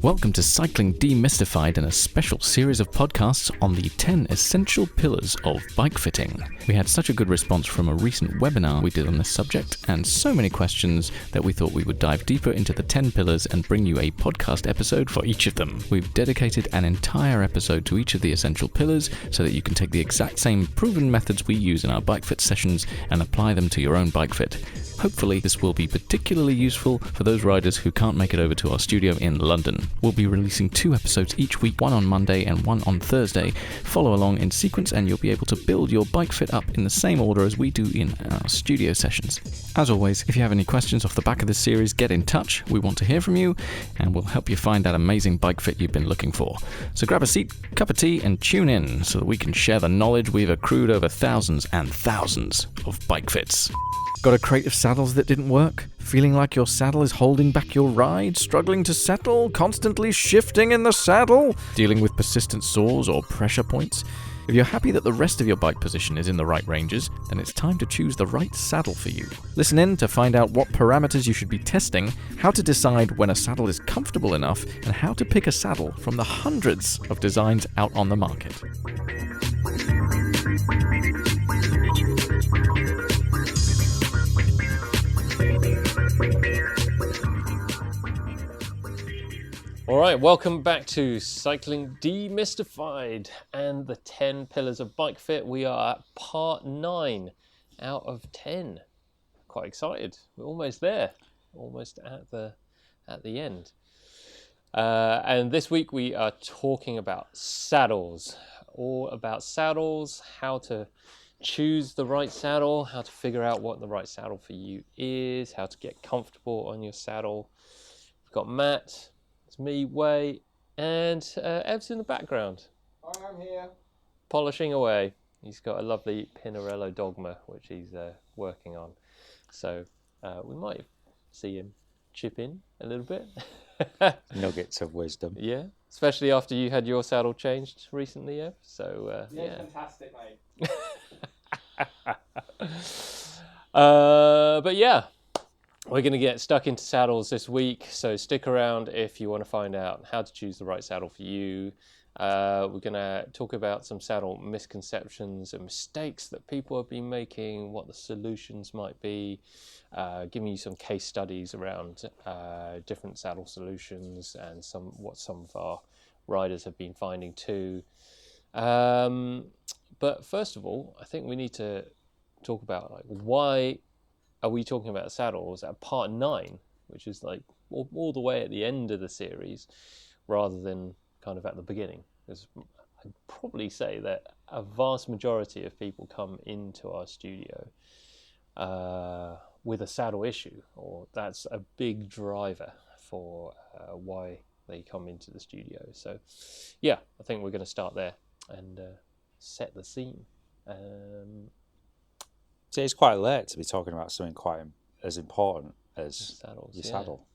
Welcome to Cycling Demystified and a special series of podcasts on the 10 essential pillars of bike fitting. We had such a good response from a recent webinar we did on this subject and so many questions that we thought we would dive deeper into the 10 pillars and bring you a podcast episode for each of them. We've dedicated an entire episode to each of the essential pillars so that you can take the exact same proven methods we use in our bike fit sessions and apply them to your own bike fit. Hopefully this will be particularly useful for those riders who can't make it over to our studio in London. We'll be releasing 2 episodes each week, one on Monday and one on Thursday. Follow along in sequence and you'll be able to build your bike fit up in the same order as we do in our studio sessions. As always, if you have any questions off the back of this series, get in touch. We want to hear from you and we'll help you find that amazing bike fit you've been looking for. So grab a seat, cup of tea and tune in so that we can share the knowledge we've accrued over thousands and thousands of bike fits. Got a crate of saddles that didn't work? Feeling like your saddle is holding back your ride? Struggling to settle? Constantly shifting in the saddle? Dealing with persistent sores or pressure points? If you're happy that the rest of your bike position is in the right ranges, then it's time to choose the right saddle for you. Listen in to find out what parameters you should be testing, how to decide when a saddle is comfortable enough, and how to pick a saddle from the hundreds of designs out on the market. All right, welcome back to Cycling Demystified and the 10 pillars of bike fit. We are at part 9 out of 10. Quite excited. We're almost there, almost at the end. And this week we are talking about saddles, all about saddles, how to choose the right saddle, how to figure out what the right saddle for you is, how to get comfortable on your saddle. We've got Matt. Me, Way, and Ev's in the background. I'm here. Polishing away. He's got a lovely Pinarello Dogma, which he's working on. So we might see him chip in a little bit. Nuggets of wisdom. Yeah, especially after you had your saddle changed recently, Ev. So, yeah. Fantastic, mate. But yeah. We're going to get stuck into saddles this week, so stick around if you want to find out how to choose the right saddle for you. We're going to talk about some saddle misconceptions and mistakes that people have been making, what the solutions might be, giving you some case studies around different saddle solutions and what some of our riders have been finding too. But first of all, I think we need to talk about why are we talking about saddles at part 9, which is like all the way at the end of the series, rather than kind of at the beginning? Because I'd probably say that a vast majority of people come into our studio with a saddle issue, or that's a big driver for why they come into the studio. So yeah, I think we're going to start there and set the scene. So it's quite late to be talking about something quite as important as saddles, your saddle.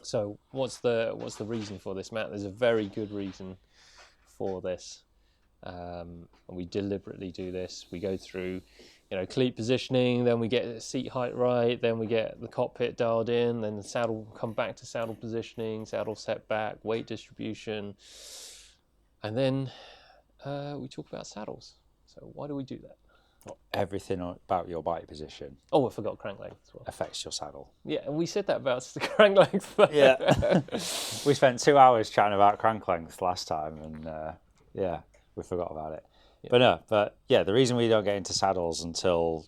So what's the reason for this, Matt? There's a very good reason for this. And we deliberately do this. We go through, cleat positioning, then we get seat height right, then we get the cockpit dialed in, then the saddle, come back to saddle positioning, saddle setback, weight distribution, and then we talk about saddles. So why do we do that? Everything about your bike position. Oh, I forgot crank length as well. Affects your saddle. Yeah, and we said that about the crank length. Yeah. We spent 2 hours chatting about crank length last time, and we forgot about it. Yeah. But the reason we don't get into saddles until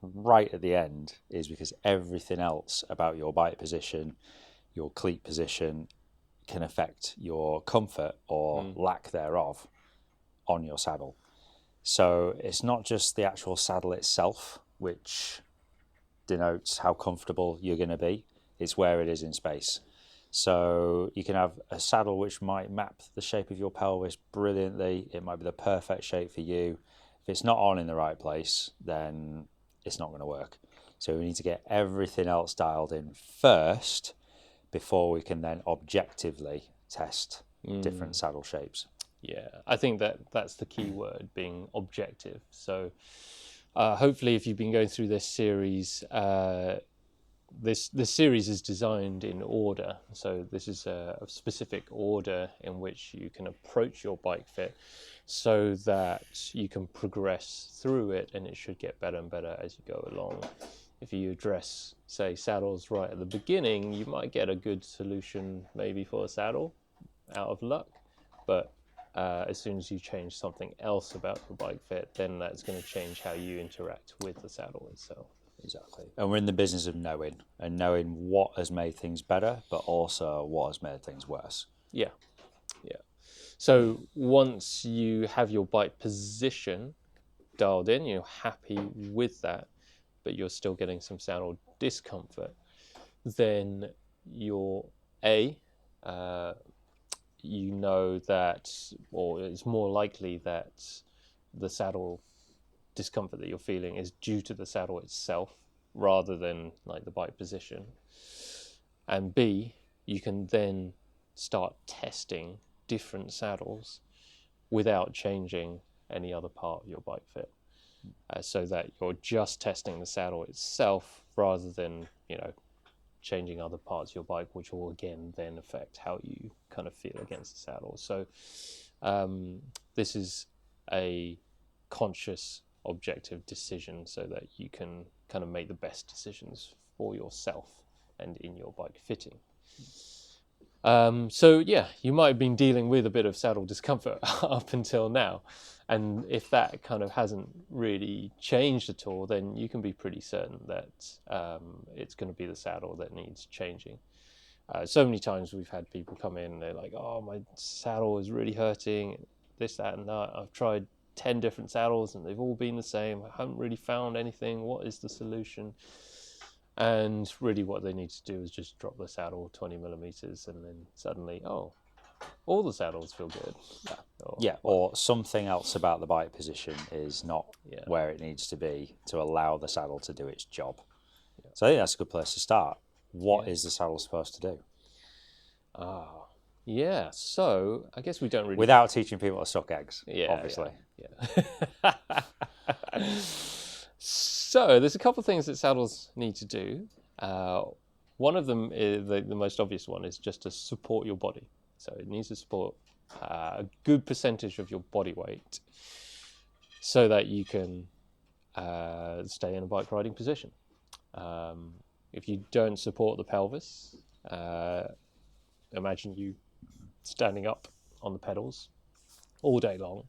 right at the end is because everything else about your bike position, your cleat position, can affect your comfort or lack thereof on your saddle. So it's not just the actual saddle itself, which denotes how comfortable you're going to be. It's where it is in space. So you can have a saddle which might map the shape of your pelvis brilliantly. It might be the perfect shape for you. If it's not on in the right place, then it's not going to work. So we need to get everything else dialed in first before we can then objectively test different saddle shapes. Yeah, I think that's the key word, being objective. So hopefully if you've been going through this series, this series is designed in order. So this is a specific order in which you can approach your bike fit, so that you can progress through it, and it should get better and better as you go along. If you address, say, saddles right at the beginning, you might get a good solution maybe for a saddle out of luck, but as soon as you change something else about your bike fit, then that's going to change how you interact with the saddle itself. Exactly. And we're in the business of knowing what has made things better, but also what has made things worse. Yeah. So once you have your bike position dialed in, you're happy with that, but you're still getting some saddle discomfort, then you're you know that, or it's more likely that the saddle discomfort that you're feeling is due to the saddle itself rather than like the bike position. And B, you can then start testing different saddles without changing any other part of your bike fit, so that you're just testing the saddle itself rather than changing other parts of your bike, which will again then affect how you kind of feel against the saddle. So this is a conscious objective decision so that you can kind of make the best decisions for yourself and in your bike fitting. So yeah, you might have been dealing with a bit of saddle discomfort up until now, and if that kind of hasn't really changed at all, then you can be pretty certain that it's going to be the saddle that needs changing. So many times we've had people come in and they're like, oh, my saddle is really hurting, this, that and that. I've tried 10 different saddles and they've all been the same. I haven't really found anything. What is the solution? And really what they need to do is just drop the saddle 20 millimeters and then suddenly, oh, all the saddles feel good. Or something else about the bike position is not where it needs to be to allow the saddle to do its job. Yeah. So I think that's a good place to start. What is the saddle supposed to do? So I guess we don't really... Without teaching people to suck eggs, obviously. Yeah. So there's a couple of things that saddles need to do. One of them, is the most obvious one, is just to support your body. So it needs to support a good percentage of your body weight so that you can stay in a bike riding position. If you don't support the pelvis, imagine you standing up on the pedals all day long.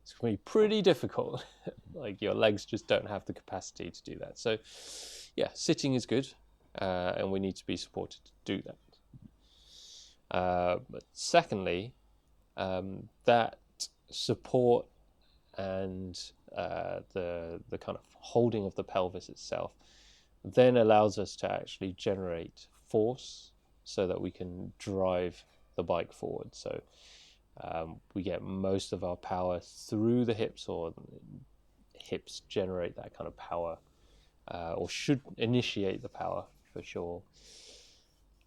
It's going to be pretty difficult. Like your legs just don't have the capacity to do that. So yeah, sitting is good, and we need to be supported to do that. But secondly, that support and the kind of holding of the pelvis itself then allows us to actually generate force so that we can drive the bike forward. So we get most of our power through the hips, or hips generate that kind of power, or should initiate the power for sure.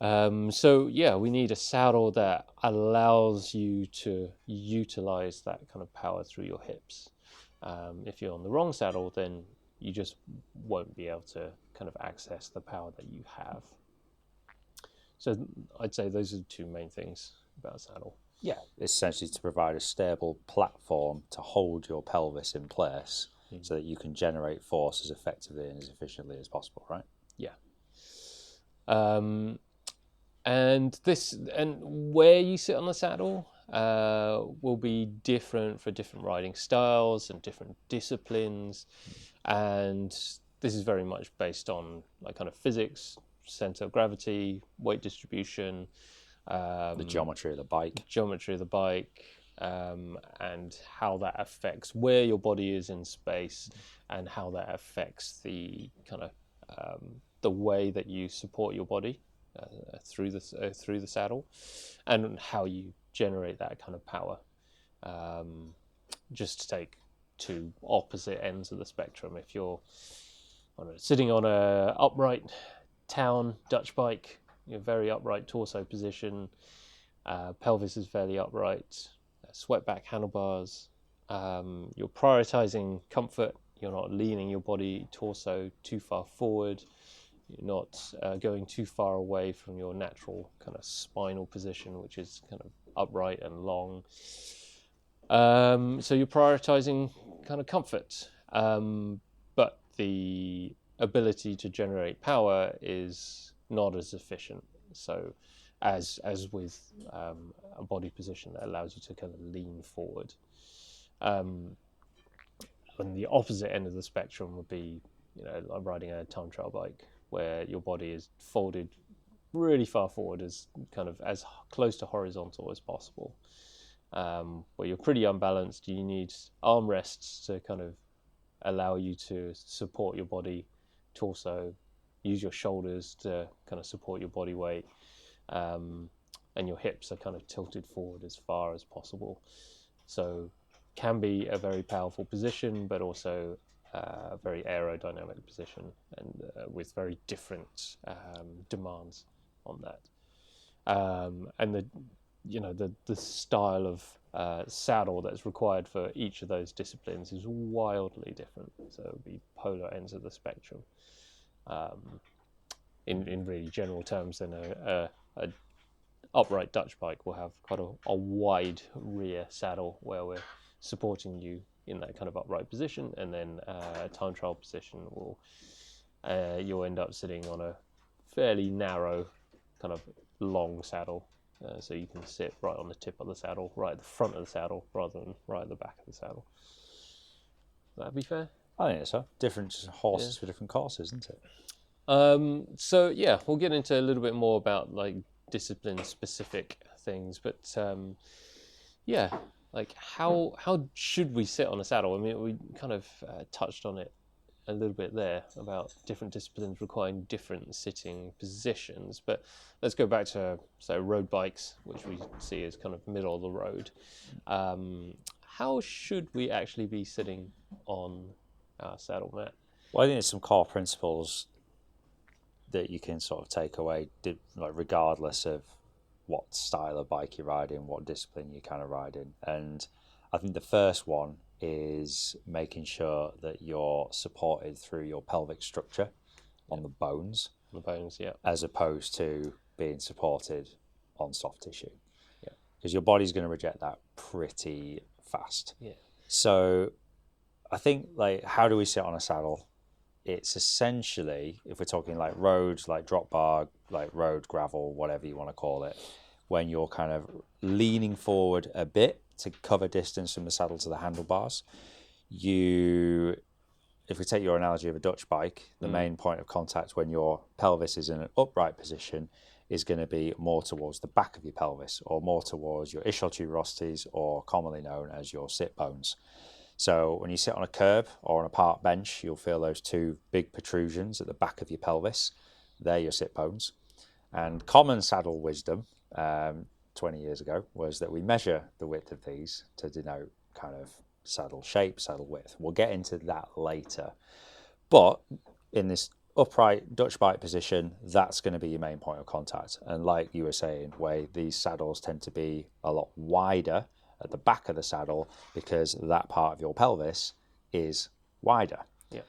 So yeah, we need a saddle that allows you to utilize that kind of power through your hips. If you're on the wrong saddle, then you just won't be able to kind of access the power that you have. So I'd say those are the two main things about a saddle. Yeah, it's essentially to provide a stable platform to hold your pelvis in place so that you can generate force as effectively and as efficiently as possible, right? Yeah. And where you sit on the saddle will be different for different riding styles and different disciplines. And this is very much based on like kind of physics, center of gravity, weight distribution, the geometry of the bike, and how that affects where your body is in space, and how that affects the kind of the way that you support your body through the saddle, and how you generate that kind of power. Just to take two opposite ends of the spectrum, if you're sitting on a upright town Dutch bike, you're very upright torso position, pelvis is fairly upright, swept back handlebars, you're prioritizing comfort, you're not leaning your body torso too far forward, You're not going too far away from your natural kind of spinal position, which is kind of upright and long. So you're prioritizing kind of comfort, but the ability to generate power is not as efficient. So as with a body position that allows you to kind of lean forward. And the opposite end of the spectrum would be, like riding a time trial bike, where your body is folded really far forward, as kind of as close to horizontal as possible. Where you're pretty unbalanced, you need armrests to kind of allow you to support your body torso, use your shoulders to kind of support your body weight, and your hips are kind of tilted forward as far as possible. So can be a very powerful position, but also a very aerodynamic position, and with very different demands on that. And the style of saddle that's required for each of those disciplines is wildly different. So it would be polar ends of the spectrum. In really general terms, then a upright Dutch bike will have quite a wide rear saddle where we're supporting you in that kind of upright position, and then a time trial position will you'll end up sitting on a fairly narrow kind of long saddle, so you can sit right on the tip of the saddle, right at the front of the saddle, rather than right at the back of the saddle. That'd be fair. I think so. Different horses for different courses, isn't it? So yeah, we'll get into a little bit more about like discipline specific things, but yeah, like how should we sit on a saddle? I mean, we kind of touched on it a little bit there about different disciplines requiring different sitting positions, but let's go back to road bikes, which we see as kind of middle of the road. How should we actually be sitting on our saddle, Matt? Well, I think there's some core principles that you can sort of take away, like regardless of what style of bike you're riding, what discipline you're kind of riding. And I think the first one is making sure that you're supported through your pelvic structure on the bones. The bones, yeah. As opposed to being supported on soft tissue. Yeah. Because your body's going to reject that pretty fast. Yeah. So I think, like, how do we sit on a saddle? It's essentially, if we're talking like roads, like drop bar, like road, gravel, whatever you want to call it, when you're kind of leaning forward a bit to cover distance from the saddle to the handlebars, if we take your analogy of a Dutch bike, the main point of contact when your pelvis is in an upright position is going to be more towards the back of your pelvis, or more towards your ischial tuberosities, or commonly known as your sit bones. So when you sit on a curb or on a park bench, you'll feel those two big protrusions at the back of your pelvis. They're your sit bones. And common saddle wisdom 20 years ago was that we measure the width of these to denote kind of saddle shape, saddle width. We'll get into that later. But in this upright Dutch bike position, that's going to be your main point of contact. And like you were saying, Wei, these saddles tend to be a lot wider at the back of the saddle because that part of your pelvis is wider. Yeah.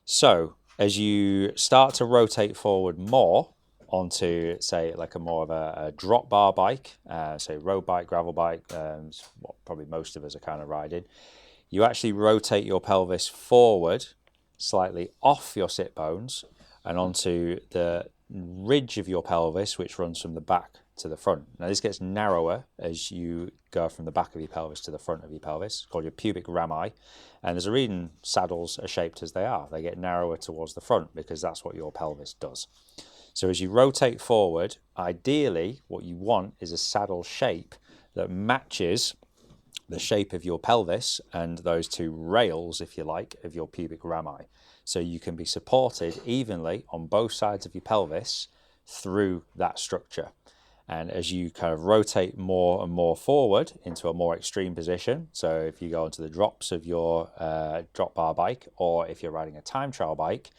So as you start to rotate forward more onto, say, like a more of a drop bar bike, say road bike, gravel bike, what probably most of us are kind of riding, you actually rotate your pelvis forward slightly off your sit bones and onto the ridge of your pelvis, which runs from the back to the front. Now this gets narrower as you go from the back of your pelvis to the front of your pelvis. It's called your pubic rami, and there's a reason saddles are shaped as they are. They get narrower towards the front because that's what your pelvis does. So as you rotate forward, ideally what you want is a saddle shape that matches the shape of your pelvis and those two rails, if you like, of your pubic rami. So you can be supported evenly on both sides of your pelvis through that structure. And as you kind of rotate more and more forward into a more extreme position, so if you go into the drops of your drop bar bike, or if you're riding a time trial bike,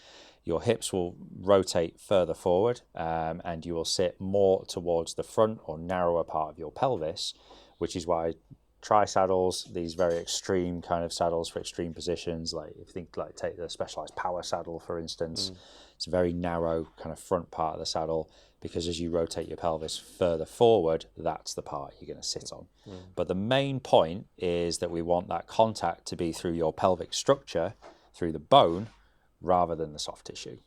your hips will rotate further forward and you will sit more towards the front or narrower part of your pelvis, which is why tri-saddles, these very extreme kind of saddles for extreme positions. Like if you think, like take the Specialized Power saddle, for instance, it's a very narrow kind of front part of the saddle, because as you rotate your pelvis further forward, that's the part you're going to sit on. But the main point is that we want that contact to be through your pelvic structure, through the bone, rather than the soft tissue.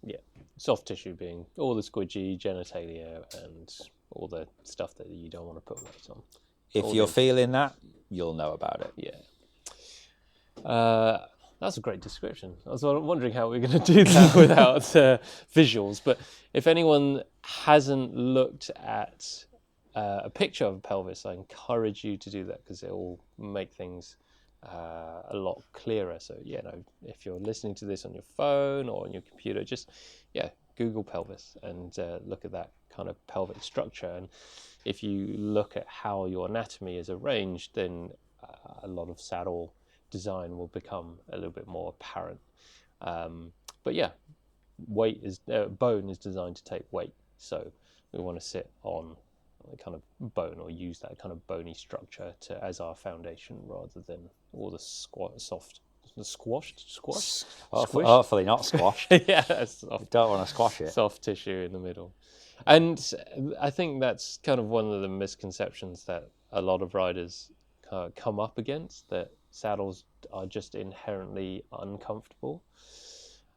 Yeah, soft tissue being all the squidgy genitalia and all the stuff that you don't want to put weight on. If you're feeling that, you'll know about it. Yeah. That's a great description. I was wondering how we're going to do that without visuals. But if anyone hasn't looked at a picture of a pelvis, I encourage you to do that, because it will make things a lot clearer. So, if you're listening to this on your phone or on your computer, just, Google pelvis and look at that kind of pelvic structure. And if you look at how your anatomy is arranged, then a lot of saddle design will become a little bit more apparent. But yeah, bone is designed to take weight, so we want to sit on a kind of bone, or use that kind of bony structure as our foundation, rather than all the squashed. Hopefully not squashed. Yeah, soft. You don't want to squash it. Soft tissue in the middle. And I think that's kind of one of the misconceptions that a lot of riders come up against, that saddles are just inherently uncomfortable.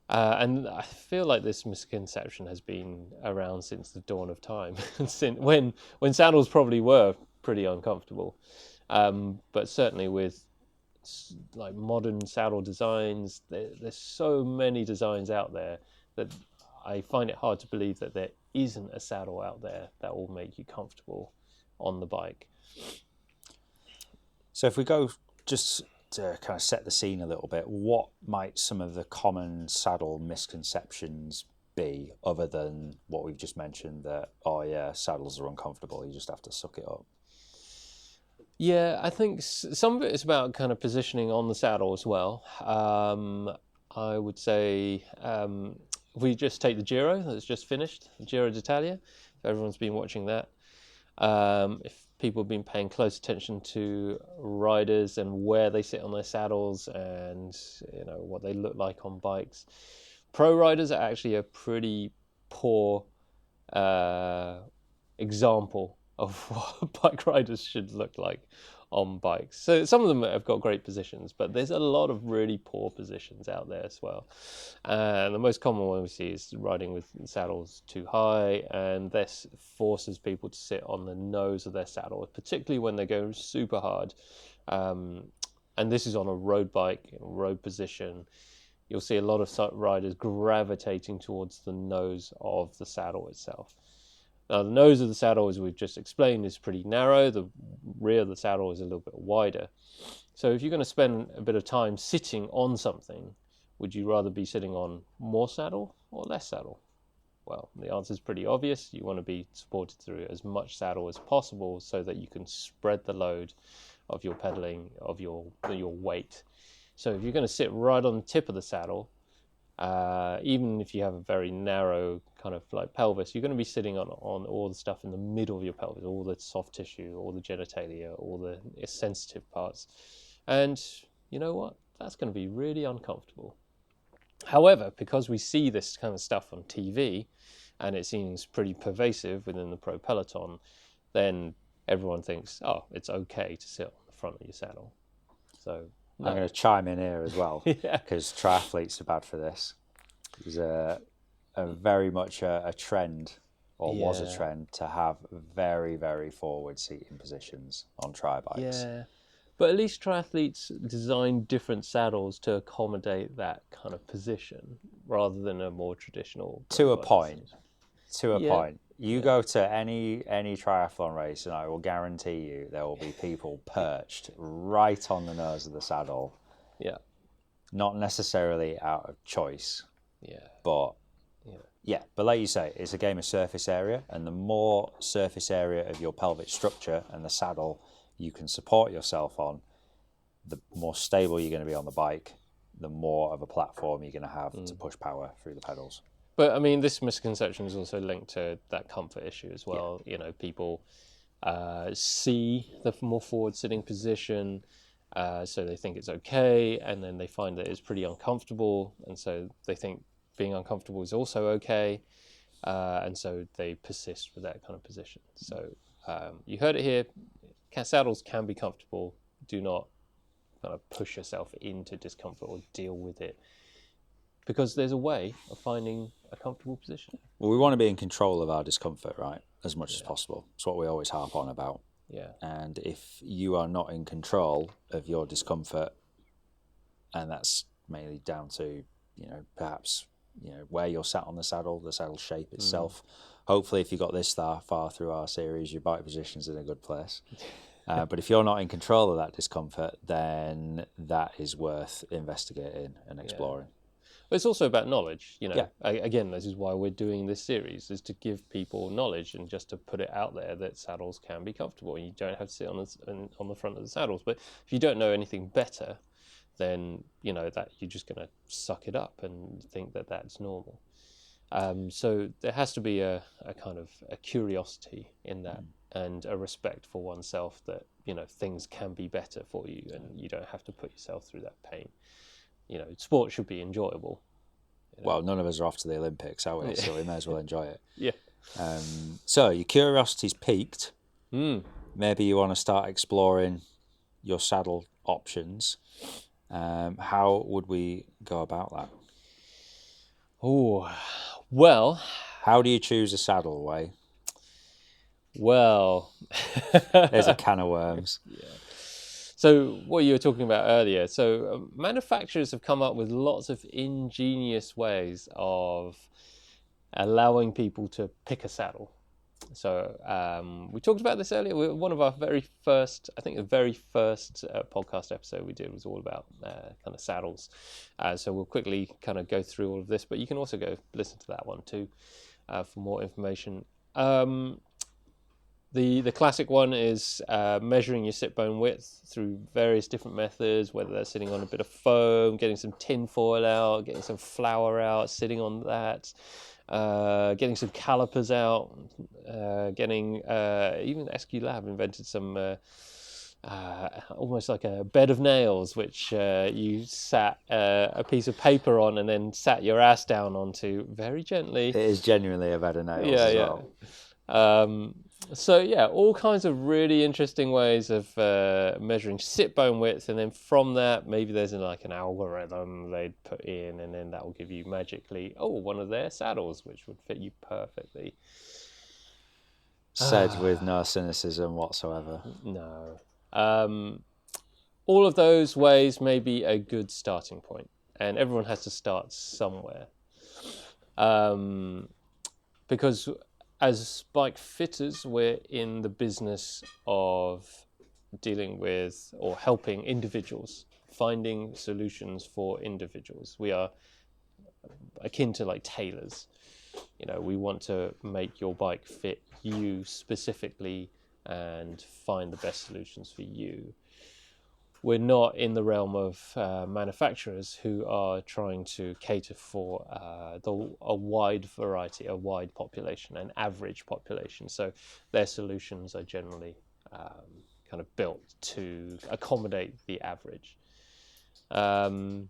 And I feel like this misconception has been around since the dawn of time, since when saddles probably were pretty uncomfortable. But certainly with like modern saddle designs, there's so many designs out there that I find it hard to believe that there isn't a saddle out there that will make you comfortable on the bike. So if we go just to kind of set the scene a little bit, what might some of the common saddle misconceptions be, other than what we've just mentioned, that, saddles are uncomfortable, you just have to suck it up? Yeah, I think some of it is about kind of positioning on the saddle as well. I would say if we just take the Giro that's just finished, Giro d'Italia, if everyone's been watching that, if people have been paying close attention to riders and where they sit on their saddles and what they look like on bikes, pro riders are actually a pretty poor example of what bike riders should look like on bikes. So some of them have got great positions, but there's a lot of really poor positions out there as well. And the most common one we see is riding with saddles too high, and this forces people to sit on the nose of their saddle, particularly when they go super hard. And this is on a road bike, road position. You'll see a lot of riders gravitating towards the nose of the saddle itself. Now, the nose of the saddle, as we've just explained, is pretty narrow. The rear of the saddle is a little bit wider. So if you're going to spend a bit of time sitting on something, would you rather be sitting on more saddle or less saddle? Well, the answer is pretty obvious. You want to be supported through as much saddle as possible so that you can spread the load of your pedaling, of your weight. So if you're going to sit right on the tip of the saddle, even if you have a very narrow kind of like pelvis, you're going to be sitting on all the stuff in the middle of your pelvis, all the soft tissue, all the genitalia, all the sensitive parts. And you know what? That's going to be really uncomfortable. However, because we see this kind of stuff on TV and it seems pretty pervasive within the pro peloton, then everyone thinks, oh, it's okay to sit on the front of your saddle. So I'm going to chime in here as well, because Yeah. triathletes are bad for this. There's a very much a trend, or was a trend, to have very, very forward seating positions on tri bikes. Yeah, but at least triathletes design different saddles to accommodate that kind of position, rather than a more traditional. To a point. Yeah. You go to any triathlon race, and I will guarantee you there will be people perched right on the nose of the saddle. Yeah. Not necessarily out of choice. Yeah. But but like you say, it's a game of surface area, and the more surface area of your pelvic structure and the saddle you can support yourself on, the more stable you're going to be on the bike, the more of a platform you're going to have to push power through the pedals. But I mean, this misconception is also linked to that comfort issue as well. You know, people see the more forward sitting position, so they think it's okay, and then they find that it's pretty uncomfortable, and so they think being uncomfortable is also okay, and so they persist with that kind of position. So you heard it here, saddles can be comfortable. Do not kind of push yourself into discomfort or deal with it, because there's a way of finding a comfortable position. Well, we want to be in control of our discomfort, right? As much as possible. It's what we always harp on about. Yeah. And if you are not in control of your discomfort, and that's mainly down to, perhaps, where you're sat on the saddle shape itself. Hopefully, if you got this far through our series, your bike position's in a good place. But if you're not in control of that discomfort, then that is worth investigating and exploring. But it's also about knowledge, Yeah. Again, this is why we're doing this series, is to give people knowledge and just to put it out there that saddles can be comfortable. You don't have to sit on the front of the saddles. But if you don't know anything better, then, that you're just going to suck it up and think that that's normal. So there has to be a kind of a curiosity in that, and a respect for oneself that, things can be better for you and you don't have to put yourself through that pain. Sport should be enjoyable. Well, none of us are off to the Olympics, are we? So we may as well enjoy it. Yeah. So your curiosity's peaked. Maybe you want to start exploring your saddle options. How would we go about that? Oh, well. How do you choose a saddle, Way? Well. There's a can of worms. Yeah. So what you were talking about earlier, so manufacturers have come up with lots of ingenious ways of allowing people to pick a saddle. So we talked about this earlier. One of our very first podcast episode we did was all about kind of saddles. So we'll quickly kind of go through all of this, but you can also go listen to that one too for more information. The classic one is measuring your sit bone width through various different methods, whether that's sitting on a bit of foam, getting some tin foil out, getting some flour out, sitting on that, getting some calipers out, getting even SQ Lab invented some almost like a bed of nails, which you sat a piece of paper on and then sat your ass down onto very gently. It is genuinely a bed of nails as well. So all kinds of really interesting ways of measuring sit bone width, and then from that maybe there's like an algorithm they'd put in, and then that will give you magically one of their saddles which would fit you perfectly. Said with no cynicism whatsoever. No. All of those ways may be a good starting point, and everyone has to start somewhere. Because as bike fitters, we're in the business of dealing with or helping individuals, finding solutions for individuals. We are akin to like tailors. We want to make your bike fit you specifically and find the best solutions for you. We're not in the realm of manufacturers who are trying to cater for a wide variety, a wide population, an average population. So their solutions are generally kind of built to accommodate the average. But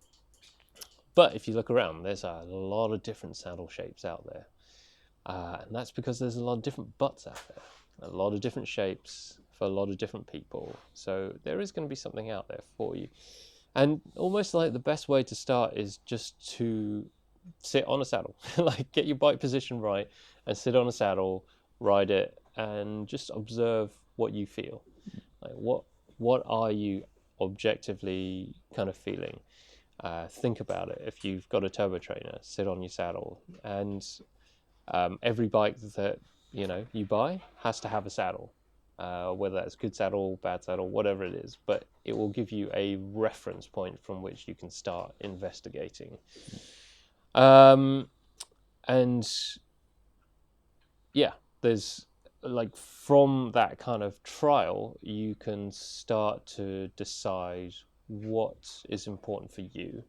if you look around, there's a lot of different saddle shapes out there. And that's because there's a lot of different butts out there, a lot of different shapes, for a lot of different people. So there is going to be something out there for you. And almost like the best way to start is just to sit on a saddle, like get your bike position right and sit on a saddle, ride it, and just observe what you feel. Like what are you objectively kind of feeling? Think about it. If you've got a turbo trainer, sit on your saddle. And every bike that you buy has to have a saddle. Whether that's good saddle, bad saddle, whatever it is, but it will give you a reference point from which you can start investigating. There's like from that kind of trial, you can start to decide what is important for you.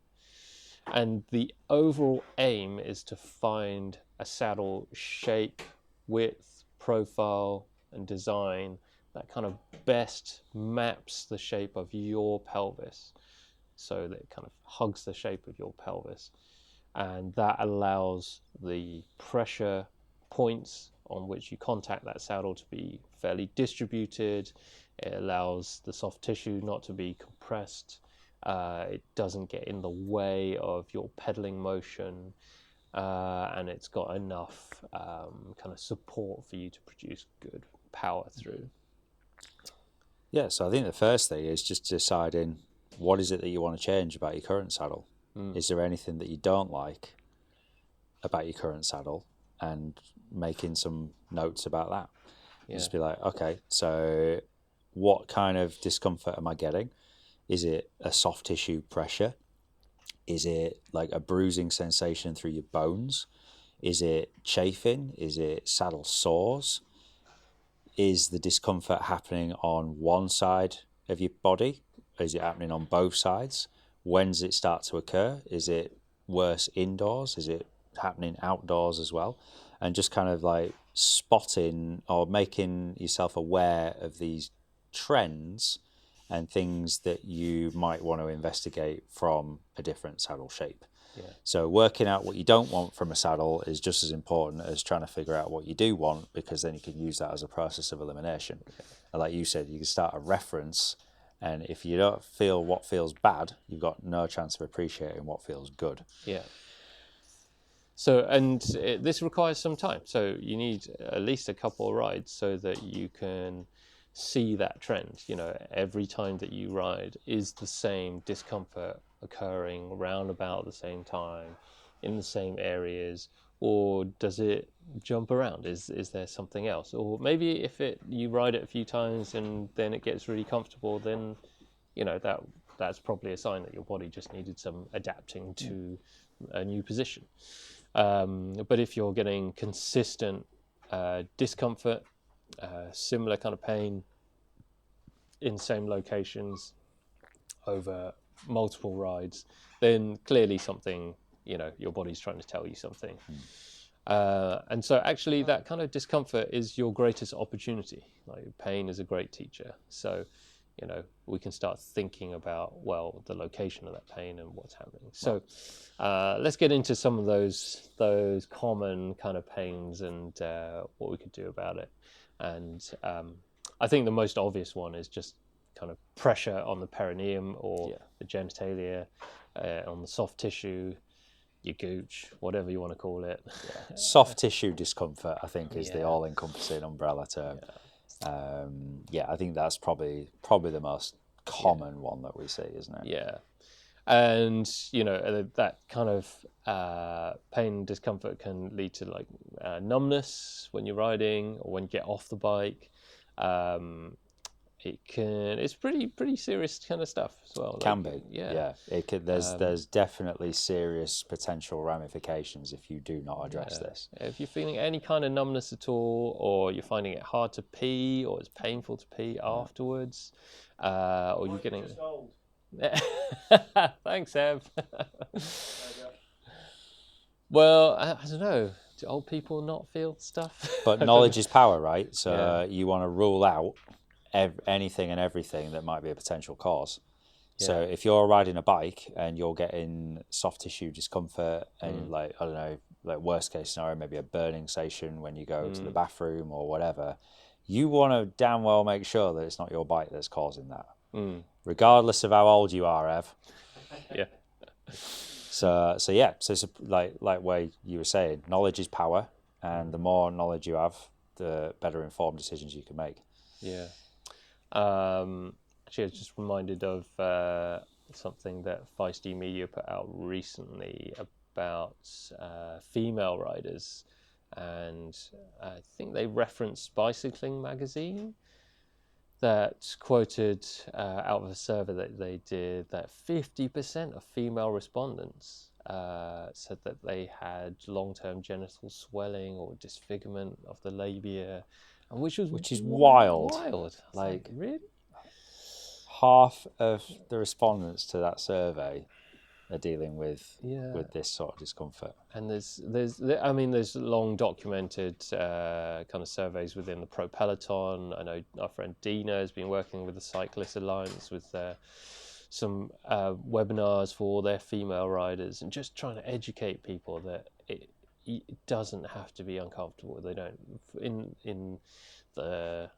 And the overall aim is to find a saddle shape, width, profile, and design that kind of best maps the shape of your pelvis, so that it kind of hugs the shape of your pelvis, and that allows the pressure points on which you contact that saddle to be fairly distributed. It allows the soft tissue not to be compressed. It doesn't get in the way of your pedaling motion, and it's got enough kind of support for you to produce good power through. Yeah, so I think the first thing is just deciding what is it that you want to change about your current saddle. Is there anything that you don't like about your current saddle, and making some notes about that. Yeah. Just be like, okay, so what kind of discomfort am I getting? Is it a soft tissue pressure? Is it like a bruising sensation through your bones? Is it chafing? Is it saddle sores? Is the discomfort happening on one side of your body? Is it happening on both sides? When does it start to occur? Is it worse indoors? Is it happening outdoors as well? And just kind of like spotting or making yourself aware of these trends and things that you might want to investigate from a different saddle shape. Yeah. So working out what you don't want from a saddle is just as important as trying to figure out what you do want, because then you can use that as a process of elimination. Okay. And like you said, you can start a reference, and if you don't feel what feels bad, you've got no chance of appreciating what feels good. Yeah. So, and this requires some time. So you need at least a couple of rides so that you can see that trend. You know, every time that you ride, is the same discomfort occurring around about the same time in the same areas, or does it jump around? Is there something else? Or maybe if you ride it a few times and then it gets really comfortable, then you know that's probably a sign that your body just needed some adapting to a new position. But if you're getting consistent discomfort, similar kind of pain in same locations over multiple rides, then clearly something, you know, your body's trying to tell you something. And so actually that kind of discomfort is your greatest opportunity. Like, pain is a great teacher. So, you know, we can start thinking about, well, the location of that pain and what's happening. So let's get into some of those common kind of pains and what we could do about it. And I think the most obvious one is just kind of pressure on the perineum or the genitalia, on the soft tissue, your gooch, whatever you want to call it. Yeah. Soft tissue discomfort, I think, is the all-encompassing umbrella term. I think that's probably the most common one that we see, isn't it? Yeah. And, you know, that kind of pain and discomfort can lead to like numbness when you're riding or when you get off the bike. It's pretty serious kind of stuff as well. Can be. Yeah. It could, there's definitely serious potential ramifications if you do not address this. If you're feeling any kind of numbness at all, or you're finding it hard to pee, or it's painful to pee afterwards, or you're getting... Just old. Thanks, Ev. Well, I don't know. Do old people not feel stuff? But knowledge is power, right? So you want to rule out anything and everything that might be a potential cause. So if you're riding a bike and you're getting soft tissue discomfort and like, I don't know, like worst case scenario, maybe a burning sensation when you go to the bathroom or whatever, you want to damn well make sure that it's not your bike that's causing that. Regardless of how old you are, Ev. Yeah. So it's like where you were saying, knowledge is power, and the more knowledge you have, the better informed decisions you can make. Yeah. Actually, I was just reminded of something that Feisty Media put out recently about female riders, and I think they referenced Bicycling magazine that quoted out of a survey that they did that 50% of female respondents said that they had long-term genital swelling or disfigurement of the labia, and which is wild. Like, really? Half of the respondents to that survey are dealing with Yeah. this sort of discomfort. And there's long documented kind of surveys within the Pro Peloton. I know our friend Dina has been working with the Cyclist Alliance with some webinars for their female riders, and just trying to educate people that it doesn't have to be uncomfortable. They don't in the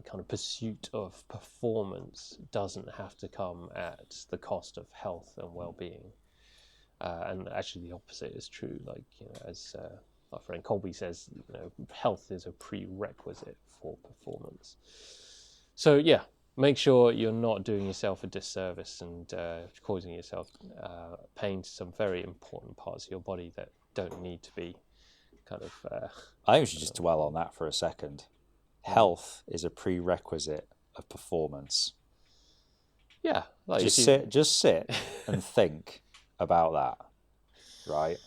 kind of pursuit of performance doesn't have to come at the cost of health and well-being. And actually, the opposite is true. Like, as our friend Colby says, health is a prerequisite for performance. So yeah, make sure you're not doing yourself a disservice and causing yourself pain to some very important parts of your body that don't need to be kind of. I think we should just dwell on that for a second. Health is a prerequisite of performance. Yeah, like just sit and think about that, right?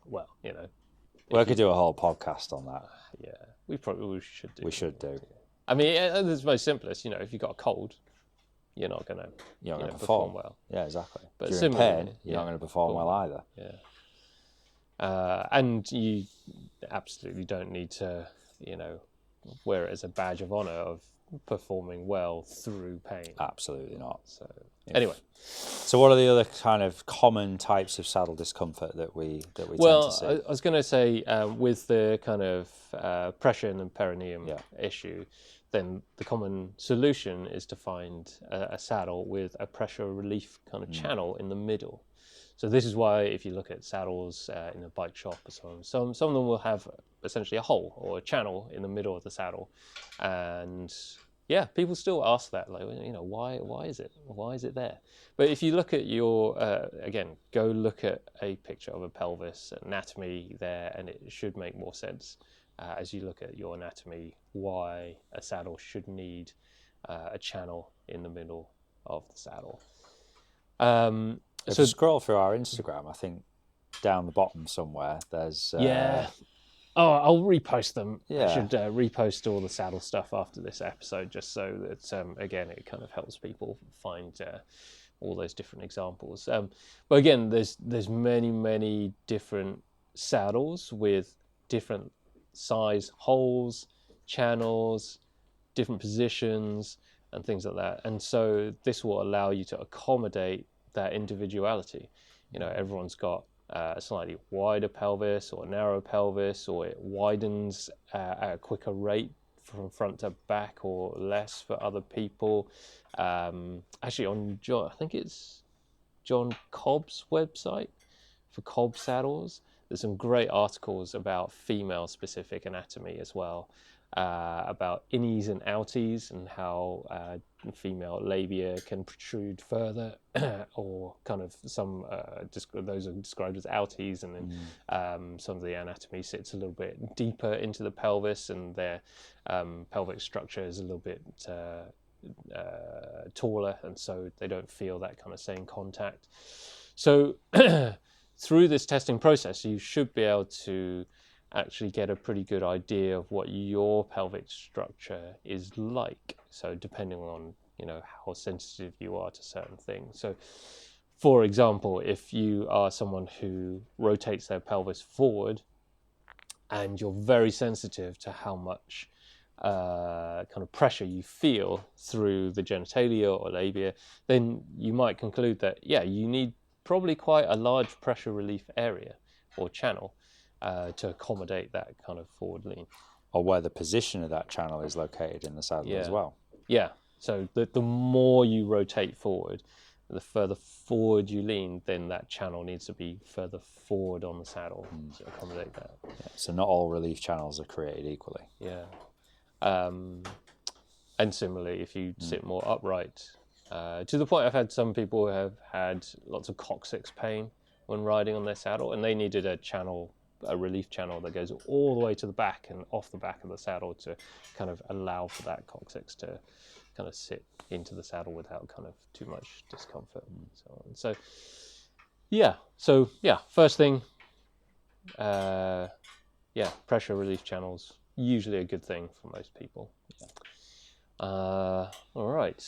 Well, we could do a whole podcast on that. Yeah, we should do. We should do. I mean, it's the most simplest. If you've got a cold, you're not going to perform well. Yeah, exactly. But if you're in pain, you're not going to perform well either. Yeah. And you absolutely don't need to, wear it as a badge of honor of performing well through pain. Absolutely not. So anyway. So what are the other kind of common types of saddle discomfort that we tend to see? I was going to say with the kind of pressure in the perineum issue, then the common solution is to find a saddle with a pressure relief kind of channel in the middle. So this is why if you look at saddles in a bike shop or so on, some of them will have essentially a hole or a channel in the middle of the saddle, and yeah, people still ask that, like, why is it there? But if you look at your again, go look at a picture of a pelvis anatomy there, and it should make more sense as you look at your anatomy why a saddle should need a channel in the middle of the saddle. If you scroll through our Instagram, I think down the bottom somewhere there's I'll repost them. Yeah. I should repost all the saddle stuff after this episode, just so that again it kind of helps people find all those different examples. But again, there's many different saddles with different size holes, channels, different positions, and things like that. And so this will allow you to accommodate that individuality. Everyone's got a slightly wider pelvis or narrow pelvis, or it widens at a quicker rate from front to back or less for other people. Actually, on I think it's John Cobb's website for Cobb saddles, there's some great articles about female-specific anatomy as well, about innies and outies and how female labia can protrude further, or kind of some those are described as outies, and then some of the anatomy sits a little bit deeper into the pelvis, and their pelvic structure is a little bit taller, and so they don't feel that kind of same contact. So through this testing process, you should be able to actually get a pretty good idea of what your pelvic structure is like. So depending on, how sensitive you are to certain things. So for example, if you are someone who rotates their pelvis forward and you're very sensitive to how much kind of pressure you feel through the genitalia or labia, then you might conclude that, you need probably quite a large pressure relief area or channel to accommodate that kind of forward lean. Or where the position of that channel is located in the saddle as well. Yeah, so the more you rotate forward, the further forward you lean, then that channel needs to be further forward on the saddle to accommodate that. Yeah, so not all relief channels are created equally. Yeah. And similarly, if you sit more upright, to the point I've had some people who have had lots of coccyx pain when riding on their saddle, and they needed a relief channel that goes all the way to the back and off the back of the saddle to kind of allow for that coccyx to kind of sit into the saddle without kind of too much discomfort and so on. So first thing, pressure relief channels, usually a good thing for most people. All right.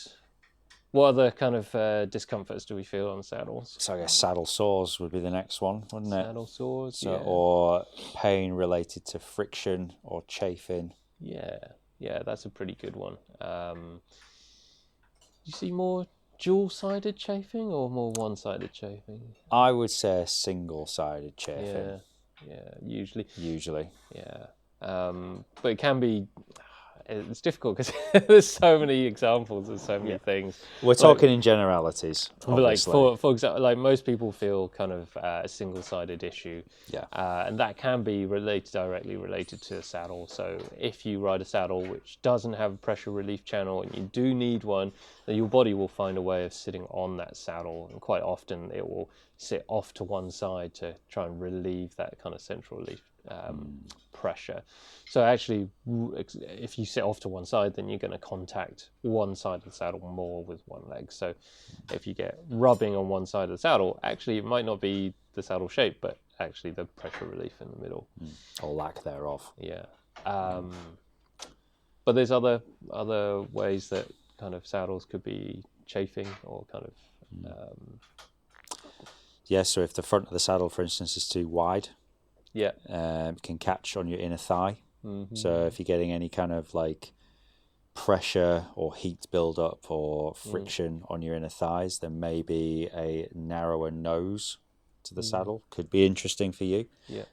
What other kind of discomforts do we feel on saddles? So I guess saddle sores would be the next one, wouldn't it? Saddle sores, So, yeah. or pain related to friction or chafing. Yeah, that's a pretty good one. You see more dual-sided chafing or more one-sided chafing? I would say single-sided chafing. Yeah, usually. Usually. Yeah, but it can be. It's difficult because there's so many examples. There's so many things. We're talking in generalities, But like obviously. for example, like most people feel kind of a single-sided issue, Yeah. and that can be directly related to a saddle. So if you ride a saddle which doesn't have a pressure relief channel and you do need one, then your body will find a way of sitting on that saddle, and quite often it will sit off to one side to try and relieve that kind of central relief pressure. So actually, if you sit off to one side, then you're going to contact one side of the saddle more with one leg. So if you get rubbing on one side of the saddle, actually it might not be the saddle shape, but actually the pressure relief in the middle. Or lack thereof. Yeah. But there's other ways that kind of saddles could be chafing or kind of... Yeah, so if the front of the saddle, for instance, is too wide, Yeah. it can catch on your inner thigh. Mm-hmm. So if you're getting any kind of like pressure or heat build up or friction on your inner thighs, then maybe a narrower nose to the saddle could be interesting for you. Yeah.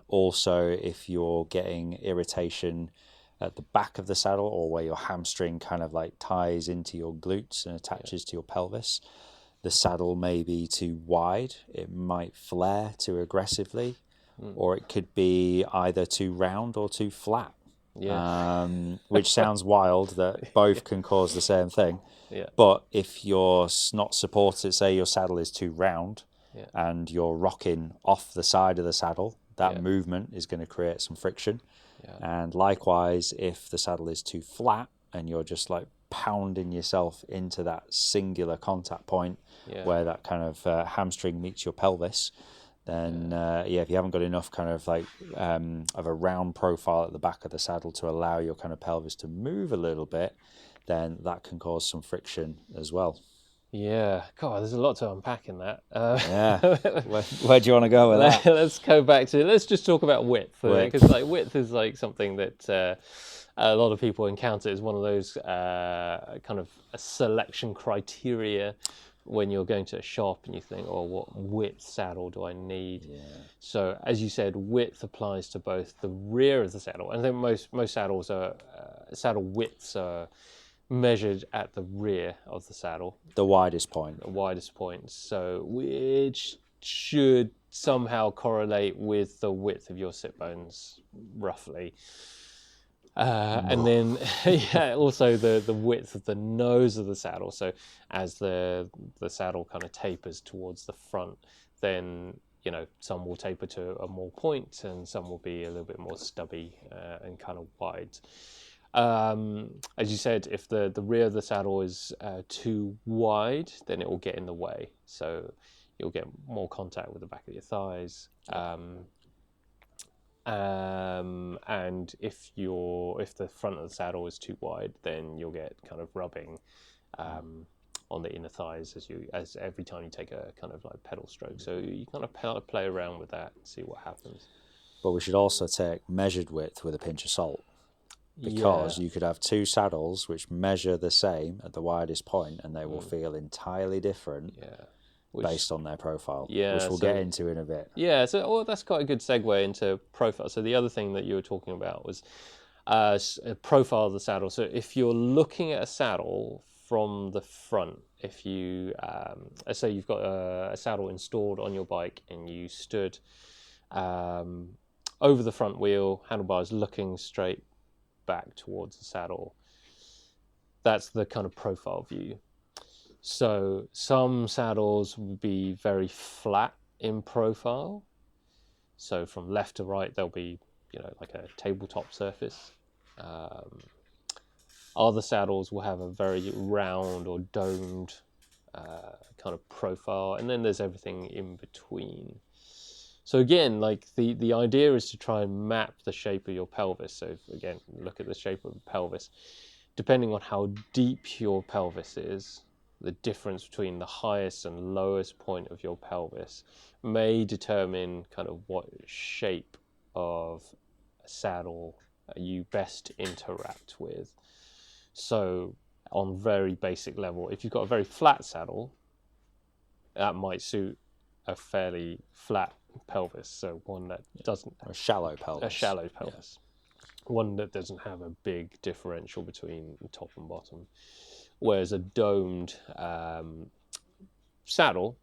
Also, if you're getting irritation at the back of the saddle or where your hamstring kind of like ties into your glutes and attaches to your pelvis, the saddle may be too wide. It might flare too aggressively, or it could be either too round or too flat. Yeah. Which sounds wild that both can cause the same thing. Yeah. But if you're not supported, say your saddle is too round and you're rocking off the side of the saddle, that movement is going to create some friction. Yeah. And likewise, if the saddle is too flat and you're just like pounding yourself into that singular contact point where that kind of hamstring meets your pelvis, then if you haven't got enough kind of like of a round profile at the back of the saddle to allow your kind of pelvis to move a little bit, then that can cause some friction as well. Yeah, God, there's a lot to unpack in that. Where do you want to go with that? Let's go back to, let's just talk about width, because like width is like something that a lot of people encounter as one of those kind of a selection criteria when you're going to a shop and you think, oh, what width saddle do I need? Yeah. So as you said, width applies to both the rear of the saddle, and then most saddles are saddle widths are measured at the rear of the saddle. The widest point. The widest point. So which should somehow correlate with the width of your sit bones, roughly. And then, also the width of the nose of the saddle. So as the saddle kind of tapers towards the front, then, you know, some will taper to a more point and some will be a little bit more stubby and kind of wide. As you said, if the rear of the saddle is too wide, then it will get in the way. So you'll get more contact with the back of your thighs. And if the front of the saddle is too wide, then you'll get kind of rubbing on the inner thighs as every time you take a kind of like pedal stroke. So you kind of play around with that and see what happens. But we should also take measured width with a pinch of salt, because you could have two saddles which measure the same at the widest point and they will feel entirely different. Based on their profile, which we'll get into in a bit. Yeah, so that's quite a good segue into profile. So the other thing that you were talking about was a profile of the saddle. So if you're looking at a saddle from the front, if you, let's say you've got a saddle installed on your bike and you stood over the front wheel, handlebars looking straight back towards the saddle, that's the kind of profile view. So some saddles will be very flat in profile. So from left to right, they'll be, you know, like a tabletop surface. Other saddles will have a very round or domed kind of profile. And then there's everything in between. So again, like the idea is to try and map the shape of your pelvis. So again, look at the shape of the pelvis. depending on how deep your pelvis is, the difference between the highest and lowest point of your pelvis may determine kind of what shape of saddle you best interact with. So on very basic level, if you've got a very flat saddle, that might suit a fairly flat pelvis, so one that doesn't A shallow pelvis. a shallow pelvis, one that doesn't have a big differential between top and bottom. Whereas a domed saddle,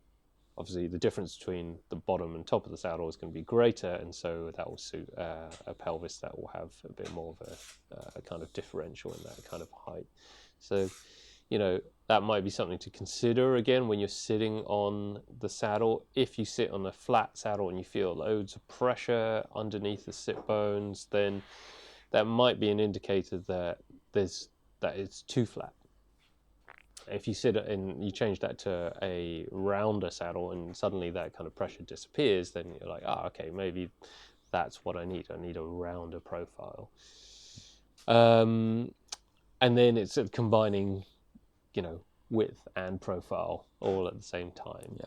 obviously the difference between the bottom and top of the saddle is going to be greater, and so that will suit a pelvis that will have a bit more of a kind of differential in that kind of height. So, you know, that might be something to consider again when you're sitting on the saddle. If you sit on a flat saddle and you feel loads of pressure underneath the sit bones, then that might be an indicator that it's too flat. If you sit and you change that to a rounder saddle and suddenly that kind of pressure disappears, then you're like, okay, maybe that's what I need. I need a rounder profile. And then it's combining, you know, width and profile all at the same time.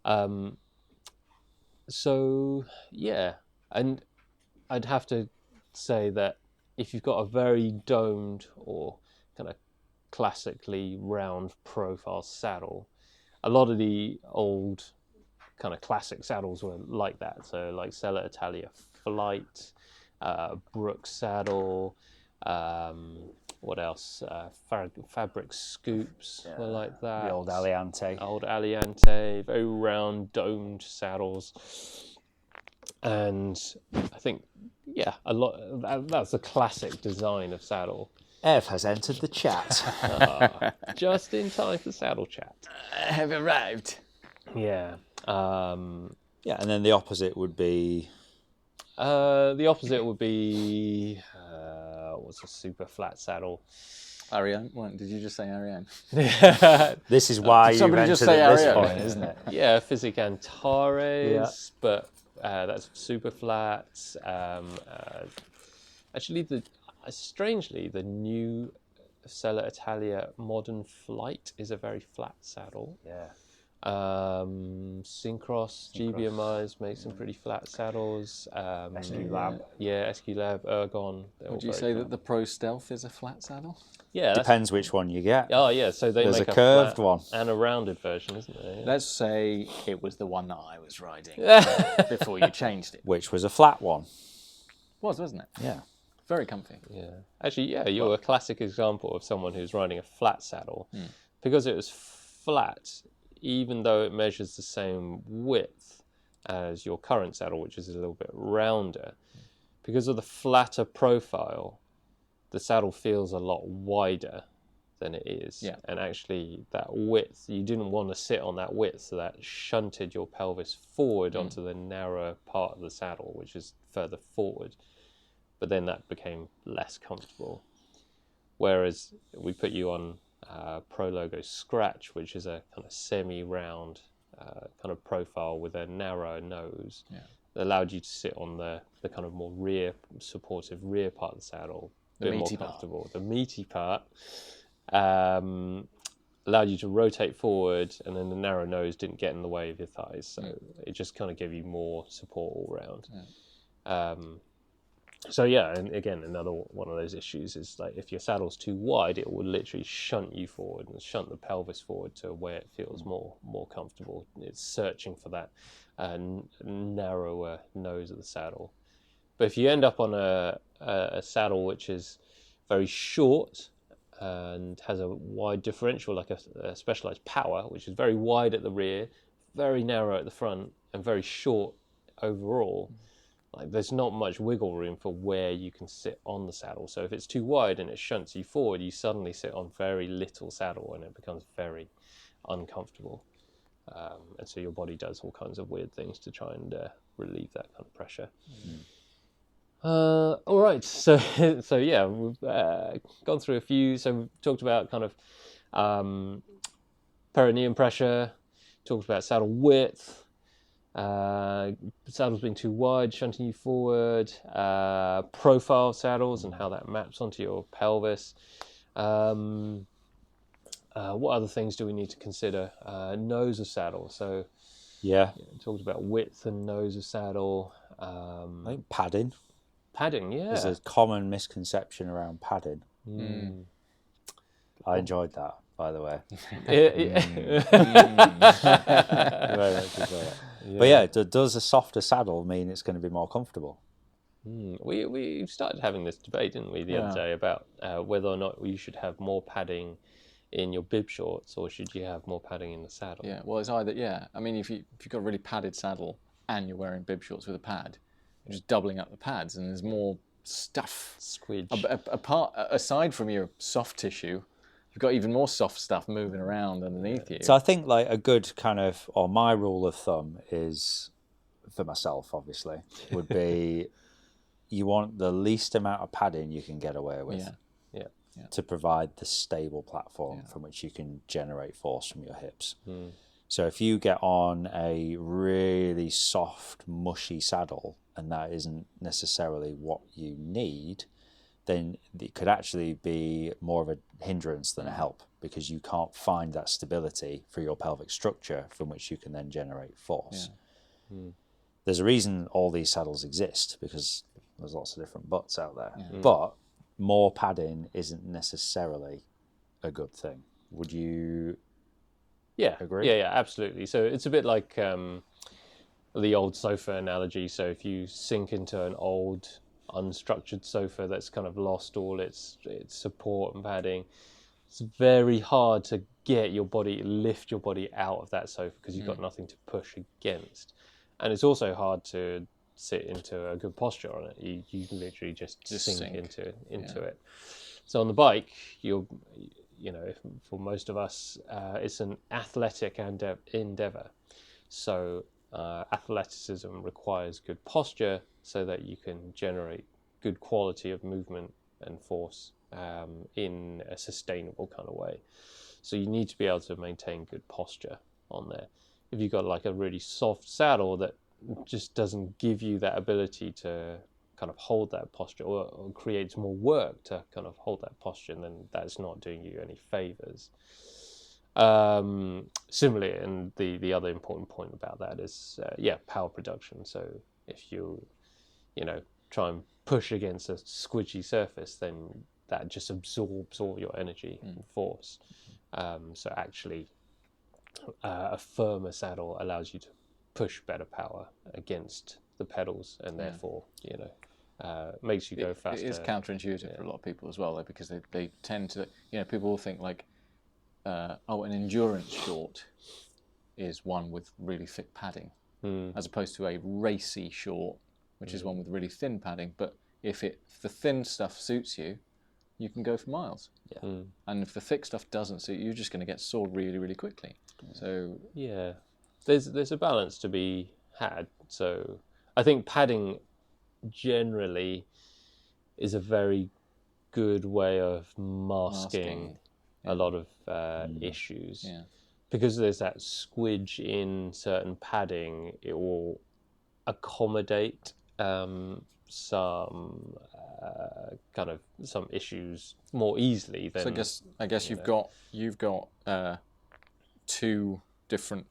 Yeah. So, yeah. And I'd have to say that if you've got a very domed or kind of classically round profile saddle, a lot of the old kind of classic saddles were like that. So like Sella Italia Flight, Brooks saddle, what else? Fabric Scoops were like that. The old Aliante. Old Aliante, very round domed saddles. And I think, yeah, a lot. That's a classic design of saddle. Ev has entered the chat. Just in time for saddle chat. Have arrived. Yeah. Yeah, and then the opposite would be... The opposite would be what's a super flat saddle? Ariane? What, did you just say Ariane? This is why you've somebody entered just say at this Ariane, point, isn't it? Yeah, Physic Antares, Yeah. but that's super flat. Actually, strangely, the new Sella Italia Modern Flight is a very flat saddle. Yeah. Syncross, GBMIs make some pretty flat saddles. SQ Lab. Yeah, SQ Lab, Ergon. Would you say that the Pro Stealth is a flat saddle? Yeah, Depends which one you get. Oh, yeah. So There's make a curved flat one. and a rounded version, isn't there? Yeah. Let's say it was the one that I was riding before you changed it. Which was a flat one. Wasn't it? Yeah. Very comfy. Yeah. Actually, yeah, you're a classic example of someone who's riding a flat saddle. Because it was flat, even though it measures the same width as your current saddle, which is a little bit rounder, because of the flatter profile, the saddle feels a lot wider than it is. Yeah. And actually, that width, you didn't want to sit on that width, so that shunted your pelvis forward onto the narrow part of the saddle, which is further forward. But then that became less comfortable. Whereas we put you on Pro Logo Scratch, which is a kind of semi-round kind of profile with a narrow nose, that allowed you to sit on the kind of more supportive rear part of the saddle, a bit more comfortable. The meaty part allowed you to rotate forward, and then the narrow nose didn't get in the way of your thighs, so it just kind of gave you more support all round. So yeah, and again, another one of those issues is like if your saddle's too wide, it will literally shunt you forward and shunt the pelvis forward to where it feels more comfortable. It's searching for that narrower nose of the saddle. But if you end up on a saddle which is very short and has a wide differential, like a Specialized Power, which is very wide at the rear, very narrow at the front, and very short overall, like there's not much wiggle room for where you can sit on the saddle. So if it's too wide and it shunts you forward, you suddenly sit on very little saddle and it becomes very uncomfortable. And so your body does all kinds of weird things to try and relieve that kind of pressure. All right, so yeah, we've gone through a few. So we've talked about kind of perineum pressure, talked about saddle width, saddles being too wide, shunting you forward, profile saddles and how that maps onto your pelvis. What other things do we need to consider? Nose of saddle. So Yeah. talked about width and nose of saddle. I think padding. Padding, yeah. There's a common misconception around padding. I enjoyed that, by the way. Very much enjoyed it. But yeah, does a softer saddle mean it's going to be more comfortable? We started having this debate, didn't we, the other day about whether or not you should have more padding in your bib shorts, or should you have more padding in the saddle? Yeah, well, it's either, I mean, if you've got a really padded saddle and you're wearing bib shorts with a pad, you're just doubling up the pads, and there's more stuff. Squidge. Aside from your soft tissue, you've got even more soft stuff moving around underneath you. So I think like a good kind of, or my rule of thumb is, for myself obviously, would be you want the least amount of padding you can get away with. To provide the stable platform from which you can generate force from your hips. So if you get on a really soft, mushy saddle and that isn't necessarily what you need, then it could actually be more of a hindrance than a help, because you can't find that stability for your pelvic structure from which you can then generate force. There's a reason all these saddles exist, because there's lots of different butts out there. But more padding isn't necessarily a good thing. Would you agree? Yeah, absolutely. So it's a bit like the old sofa analogy. So if you sink into an old unstructured sofa that's kind of lost all its support and padding, it's very hard to lift your body out of that sofa, because you've got nothing to push against. And it's also hard to sit into a good posture on it. You can literally just sink into it. So on the bike, for most of us, it's an athletic endeavor. So athleticism requires good posture so that you can generate good quality of movement and force in a sustainable kind of way. So you need to be able to maintain good posture on there. If you've got like a really soft saddle that just doesn't give you that ability to kind of hold that posture, or creates more work to kind of hold that posture, and then that's not doing you any favors. Similarly, and the other important point about that is power production. So if you try and push against a squidgy surface, then that just absorbs all your energy and force. So actually a firmer saddle allows you to push better power against the pedals, and therefore makes you go faster. It is counterintuitive for a lot of people as well, though, because they tend to, people will think like, an endurance short is one with really thick padding, as opposed to a racy short, which is one with really thin padding. But if the thin stuff suits you, you can go for miles. And if the thick stuff doesn't suit you, you're just going to get sore really, really quickly. So there's a balance to be had. So I think padding generally is a very good way of masking a lot of issues. Because there's that squidge in certain padding, it will accommodate some issues more easily than. So I guess you've got two different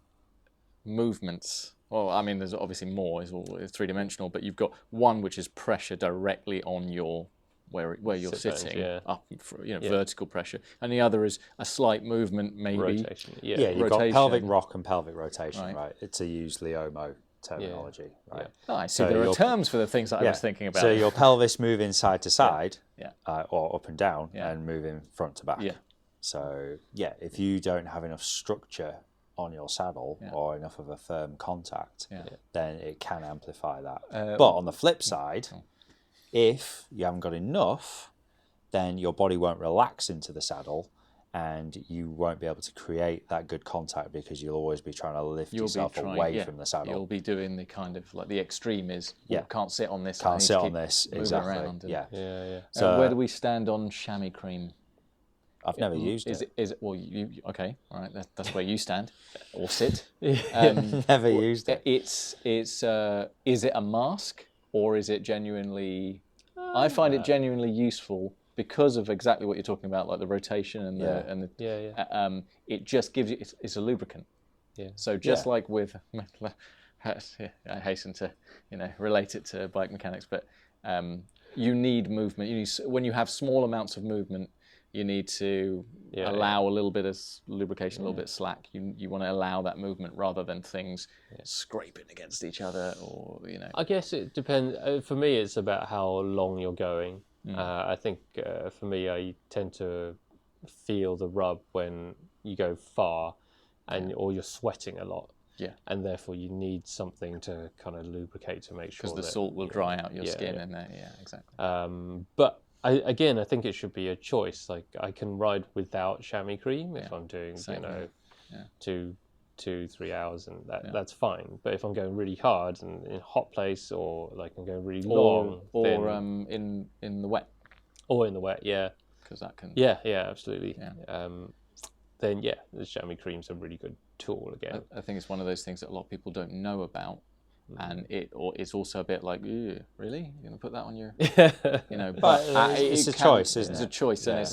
movements. Well, I mean, there's obviously more. It's three-dimensional, but you've got one which is pressure directly on your where you're sitting, up, vertical pressure, and the other is a slight movement, maybe rotation. You've got pelvic rock and pelvic rotation, right? To use Leomo terminology, right? Oh, I see. There are terms for the things that I was thinking about. So your pelvis moving side to side, or up and down, and moving front to back. So if you don't have enough structure on your saddle or enough of a firm contact, then it can amplify that. But on the flip side, if you haven't got enough, then your body won't relax into the saddle, and you won't be able to create that good contact, because you'll always be trying to lift yourself away from the saddle. You'll be doing the kind of like the extreme is, can't sit on this. Can't sit on this, exactly. So where do we stand on chamois cream? I've never used it. Is it? Well, okay, all right. That's where you stand, or sit. Never used it. Is it a mask, or is it genuinely? I find it genuinely useful because of exactly what you're talking about, like the rotation and Yeah. the it just gives you it's a lubricant. Yeah. So just like with, I hasten to relate it to bike mechanics, but you need movement. You need, when you have small amounts of movement, you need to allow a little bit of lubrication, a little bit of slack. You want to allow that movement rather than things scraping against each other, or I guess it depends. For me, it's about how long you're going. I think for me, I tend to feel the rub when you go far, or you're sweating a lot. Yeah. And therefore, you need something to kind of lubricate to make sure because the salt will dry out your skin in there. Yeah, exactly. But I think it should be a choice. Like I can ride without chamois cream if I'm doing 2-3 hours, and that's fine. But if I'm going really hard and in a hot place, or like I'm going really long, or then, in the wet, or in the wet, because that can absolutely. Then the chamois cream's a really good tool again. I think it's one of those things that a lot of people don't know about, and it's also a bit like, ew, really, you're going to put that on your, But it's a choice, isn't it? It's a choice, and it's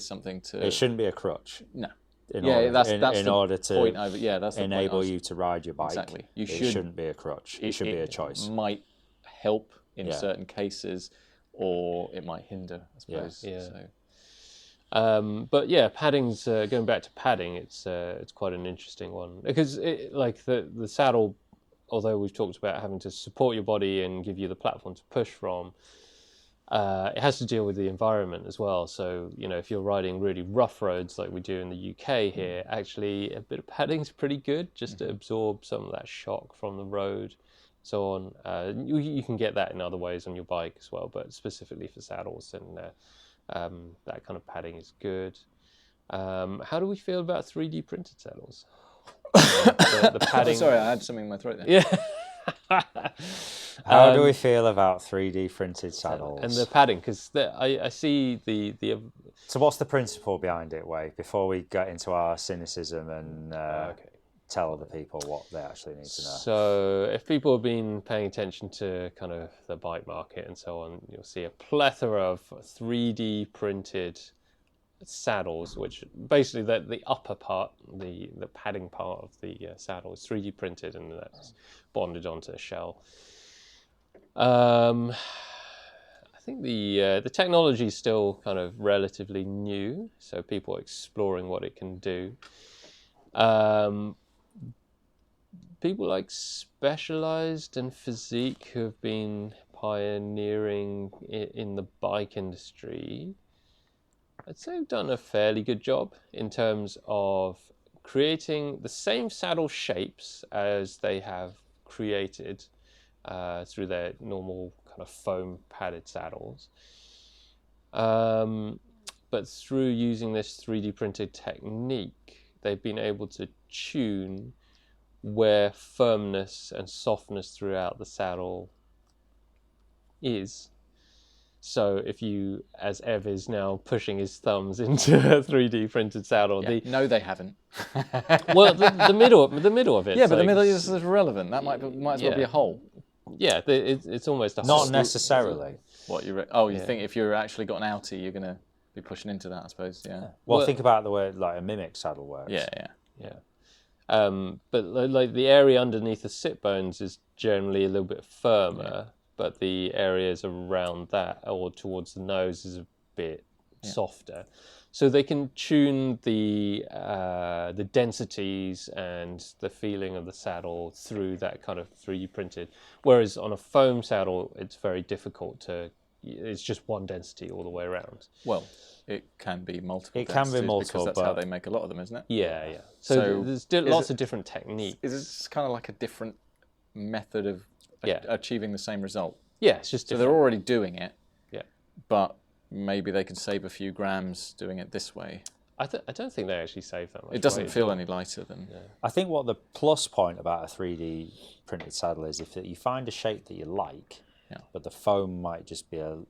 something to. It shouldn't be a crutch. No. In That's order the to point that's the enable point you to ride your bike. Exactly. It shouldn't be a crutch. It should be a choice. It might help in certain cases, or it might hinder, I suppose. Yeah. So. But padding's going back to padding. It's quite an interesting one because the saddle, although we've talked about having to support your body and give you the platform to push from, it has to deal with the environment as well. So if you're riding really rough roads like we do in the UK here, actually a bit of padding's pretty good just to absorb some of that shock from the road. So on, you can get that in other ways on your bike as well, but specifically for saddles and. That kind of padding is good. How do we feel about 3D printed saddles? The padding. Sorry, I had something in my throat there. Yeah. How do we feel about 3D printed saddles? And the padding, because I see the. So what's the principle behind it, Wei? Before we get into our cynicism and tell other people what they actually need to know. So if people have been paying attention to kind of the bike market and so on, you'll see a plethora of 3D printed saddles, which basically the upper part, the padding part of the saddle is 3D printed, and that's bonded onto a shell. I think the technology is still kind of relatively new, so people are exploring what it can do. People like Specialized and Physique, who have been pioneering in the bike industry, I'd say have done a fairly good job in terms of creating the same saddle shapes as they have created through their normal kind of foam padded saddles. But through using this 3D printed technique, they've been able to tune where firmness and softness throughout the saddle is. So if you, as Ev is now pushing his thumbs into a 3D printed saddle, no, they haven't. Well, the middle of it. Yeah, but the middle is irrelevant. That might as well be a hole. Yeah, it's almost a hole. Not necessarily. What you think if you're actually got an outie, you're going to be pushing into that, I suppose. Yeah. Well, think about the way like a mimic saddle works. Yeah. But like the area underneath the sit bones is generally a little bit firmer, but the areas around that or towards the nose is a bit softer. So they can tune the densities and the feeling of the saddle through that kind of 3D printed. Whereas on a foam saddle, it's very difficult it's just one density all the way around. Well, it can be multiple. It can be multiple, because that's how they make a lot of them, isn't it? Yeah. So there's lots of different techniques. Is it kind of like a different method of achieving the same result? Yeah, it's just so they're already doing it. Yeah, but maybe they can save a few grams doing it this way. I don't think they actually save that much. It doesn't feel any lighter than. Yeah. I think what the plus point about a 3D printed saddle is if you find a shape that you like. Yeah. But the foam might just be the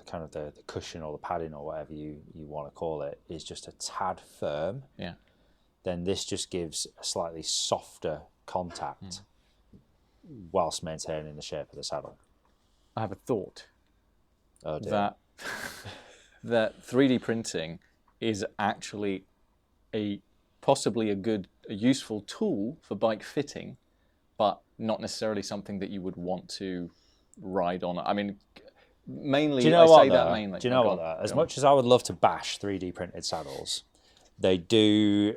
kind of the cushion or the padding or whatever you want to call it is just a tad firm. Yeah. Then this just gives a slightly softer contact whilst maintaining the shape of the saddle. I have a thought Oh dear. that that 3D printing is actually possibly a useful tool for bike fitting, but not necessarily something that you would want to ride on. I mean, mainly, Do you know I what, say that though? mainly. Do you know Go what, on, though? As go on. much as I would love to bash 3D printed saddles, they do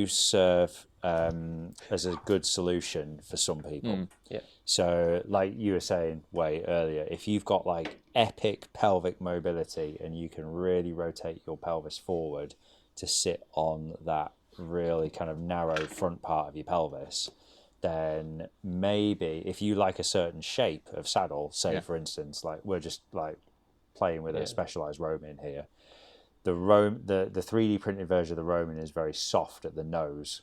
serve as a good solution for some people. Yeah. So, like you were saying way earlier, if you've got like epic pelvic mobility and you can really rotate your pelvis forward to sit on that really kind of narrow front part of your pelvis, then maybe if you like a certain shape of saddle, say for instance, like we're just like playing with a specialized Roman here, the 3D printed version of the Roman is very soft at the nose,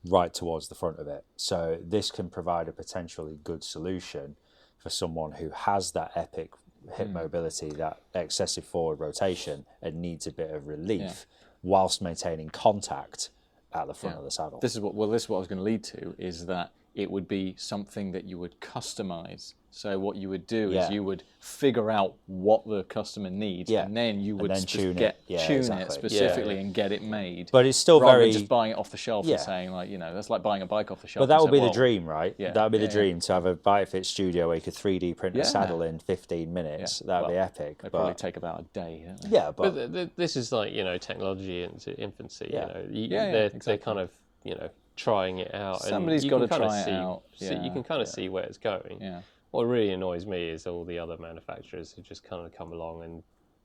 right towards the front of it. So this can provide a potentially good solution for someone who has that epic hip mobility, that excessive forward rotation, and needs a bit of relief whilst maintaining contact at the front of the saddle. This is what I was going to lead to, is that it would be something that you would customize. So what you would do is you would figure out what the customer needs, and then you would tune it exactly. specifically and get it made. But it's still rather very than just buying it off the shelf and saying, like, that's like buying a bike off the shelf. But that and would be saying, the dream, right? Yeah, That would be the dream, to have a bike fit studio where you could 3D print a Yeah. saddle in 15 minutes. That would be epic. They But probably take about a day. Don't they? yeah, but But this is like, technology into infancy. Yeah. They're Exactly. kind of, trying it out. Somebody's and you gotta can kinda try it see, out. You can kind of see where it's going. Yeah. What really annoys me is all the other manufacturers who just kind of come along and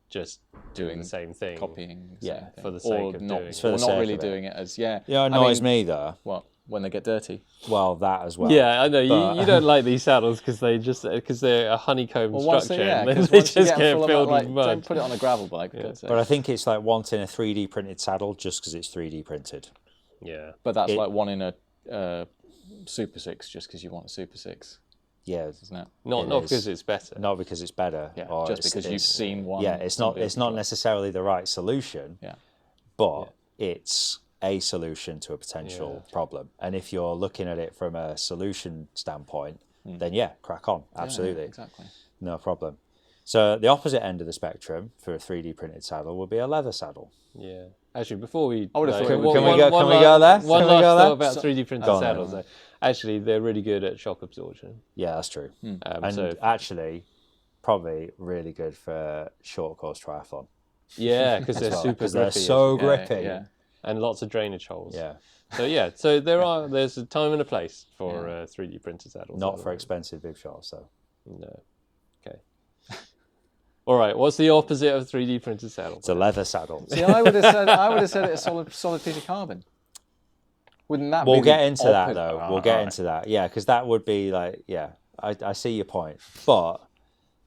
just doing the same thing. Copying. the Yeah, same thing. for the or sake of not, doing it. For the or sake not really of it. doing it as it annoys me though. What, when they get dirty? Well, that as well. Yeah, I know. But- You don't like these saddles because they're a honeycomb Well, structure. and 'cause they once you just get get full filled of, with mud. don't put it on a gravel bike. For God's sake. But I think it's like wanting a 3D printed saddle just because it's 3D printed. Yeah. But that's It- like wanting a Super 6 just because you want a Super 6, Yeah, isn't it? Not is. because it's better. not because it's better. Yeah, or just it's- because you've it's- seen one. Yeah, it's not somebody- necessarily the right solution. Yeah. But it's a solution to a potential problem. And if you're looking at it from a solution standpoint, then crack on. Absolutely. Yeah, exactly. No problem. So the opposite end of the spectrum for a 3D printed saddle would be a leather saddle. Yeah. Actually, before we... I would have thought it would Can be- we go there? One Can we last go thought there? about 3D printed Go on then. saddles. Though. Actually, they're really good at shock absorption. Yeah, that's true. And so- actually, probably really good for short course triathlon. Yeah, because they're super Because they're grippy. so Yeah, grippy. yeah. And lots of drainage holes. Yeah. So there's a time and a place for 3D printed saddles. Not for expensive bib shorts, though. No. Okay. All right. What's the opposite of 3D printed saddles? It's a leather saddle. See, I would have said it's a solid piece of carbon. Wouldn't that? We'll be get the into that, opposite? though. We'll get Alright. into that. Yeah, because that would be like, I see your point. But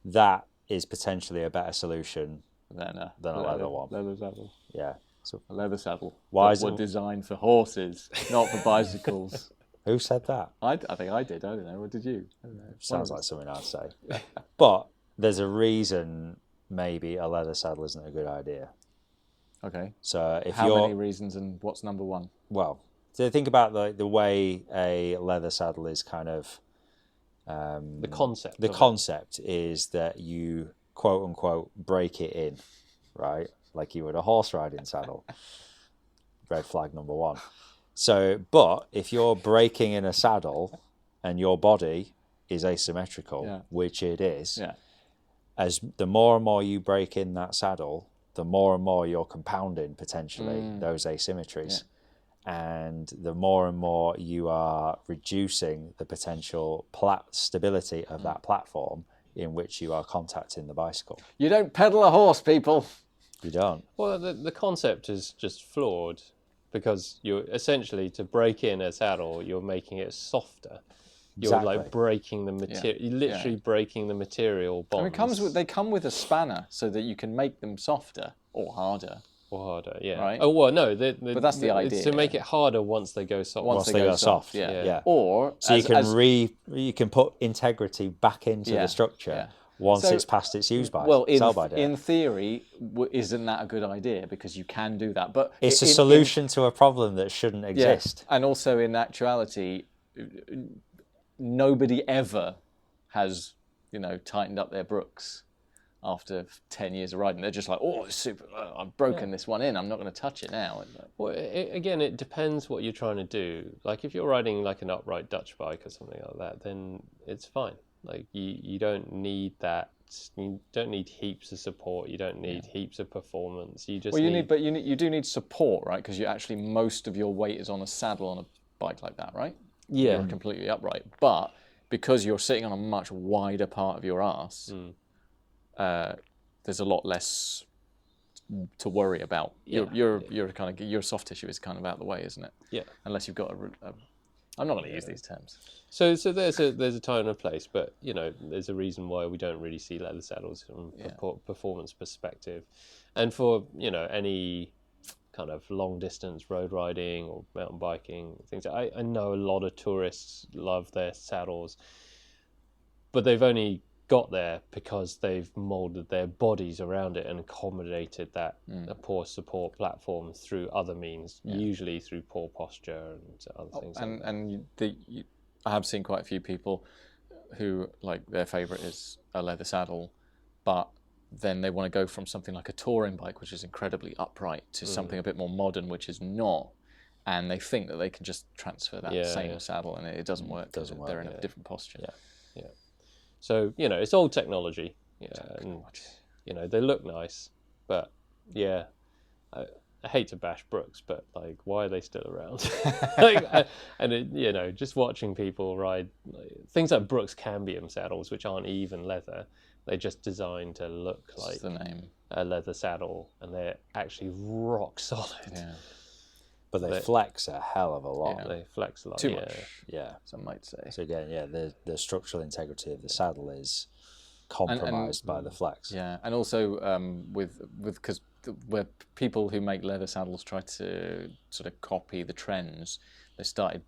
that is potentially a better solution Than a leather one. Leather saddle. Yeah. So A leather saddle. Why that is it- were designed for horses, not for bicycles. who said that? I think I did. I don't know. What did you? I don't know. Sounds like something I'd say. But there's a reason maybe a leather saddle isn't a good idea. Okay. So if How you're many reasons, and what's number one? well, so think about the way a leather saddle is kind of the concept. the of it. concept is that you quote unquote break it in, right? Like you would a horse riding saddle. Red flag number one. So, but if you're breaking in a saddle and your body is asymmetrical, which it is, Yeah. as the more and more you break in that saddle, the more and more you're compounding potentially those asymmetries. And the more and more you are reducing the potential stability of that platform in which you are contacting the bicycle. You don't pedal a horse, people. You don't. Well, the concept is just flawed because you're essentially, to break in a saddle, you're making it softer. You're Exactly. like breaking the material. You're literally breaking the material bonds. I mean, they come with a spanner so that you can make them softer or harder. or harder. Yeah. Right? Oh well, no. But that's the it's to idea. make it harder once they go soft. Once Once they go soft. Yeah. Yeah. Or So you can put integrity back into Yeah, the structure yeah. once So- it's past its use by well, sell-by date. in theory, isn't that a good idea? Because you can do that, but It's a in- solution to a problem that shouldn't Yeah, exist. and also in actuality, nobody ever has, tightened up their brooks after 10 years of riding. They're just like, oh, it's super, I've broken this one in, I'm not going to touch it now. It's like, Well, again, it depends what you're trying to do. Like if you're riding like an upright Dutch bike or something like that, then it's fine. Like you don't need that. You don't need heaps of support. You don't need heaps of performance. You just well, need. you do need support, right? Because you actually, most of your weight is on a saddle on a bike like that, right? Yeah. You're completely upright. But because you're sitting on a much wider part of your arse, there's a lot less to worry about. You're kind of, your soft tissue is kind of out the way, isn't it? Yeah. Unless you've got I'm not going to use these terms. So there's a time and a place, but you know there's a reason why we don't really see leather saddles from a performance perspective, and for any kind of long distance road riding or mountain biking things. I know a lot of tourists love their saddles, but they've only got there because they've molded their bodies around it and accommodated that a poor support platform through other means, usually through poor posture and other things. I have seen quite a few people who like their favourite is a leather saddle, but then they want to go from something like a touring bike, which is incredibly upright, to something a bit more modern, which is not. And they think that they can just transfer that same saddle, and it doesn't work. They're in a different posture. Yeah. So it's old technology. And they look nice, but I hate to bash Brooks, but like, why are they still around? Just watching people ride things like Brooks Cambium saddles, which aren't even leather. They're just designed to look like the name. A leather saddle, and they're actually rock solid. Yeah. But they flex a hell of a lot. Yeah, they flex a lot. Too much. Yeah. Some might say. So again, the structural integrity of the saddle is compromised by the flex. Yeah, and also because where people who make leather saddles try to sort of copy the trends, they started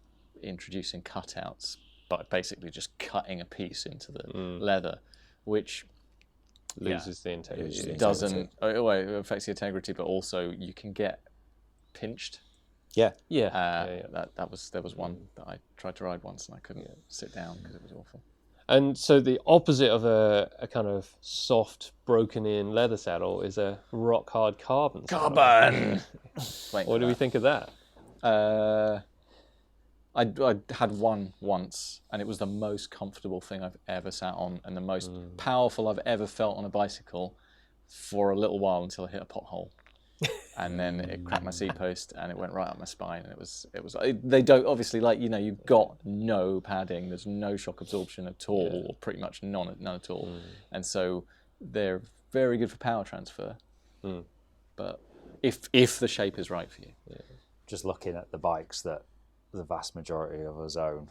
introducing cutouts, but basically just cutting a piece into the leather, which loses the integrity. It affects the integrity, but also you can get pinched. Yeah. There was one that I tried to ride once and I couldn't sit down because it was awful. And so the opposite of a kind of soft, broken-in leather saddle is a rock-hard carbon saddle. What do we think of that? I had one once, and it was the most comfortable thing I've ever sat on, and the most powerful I've ever felt on a bicycle for a little while until I hit a pothole. And then it cracked my seat post and it went right up my spine, and it was they don't obviously, like, you've got no padding, there's no shock absorption at all, or pretty much none at all, and so they're very good for power transfer, but if the shape is right for you. Just looking at the bikes that the vast majority of us own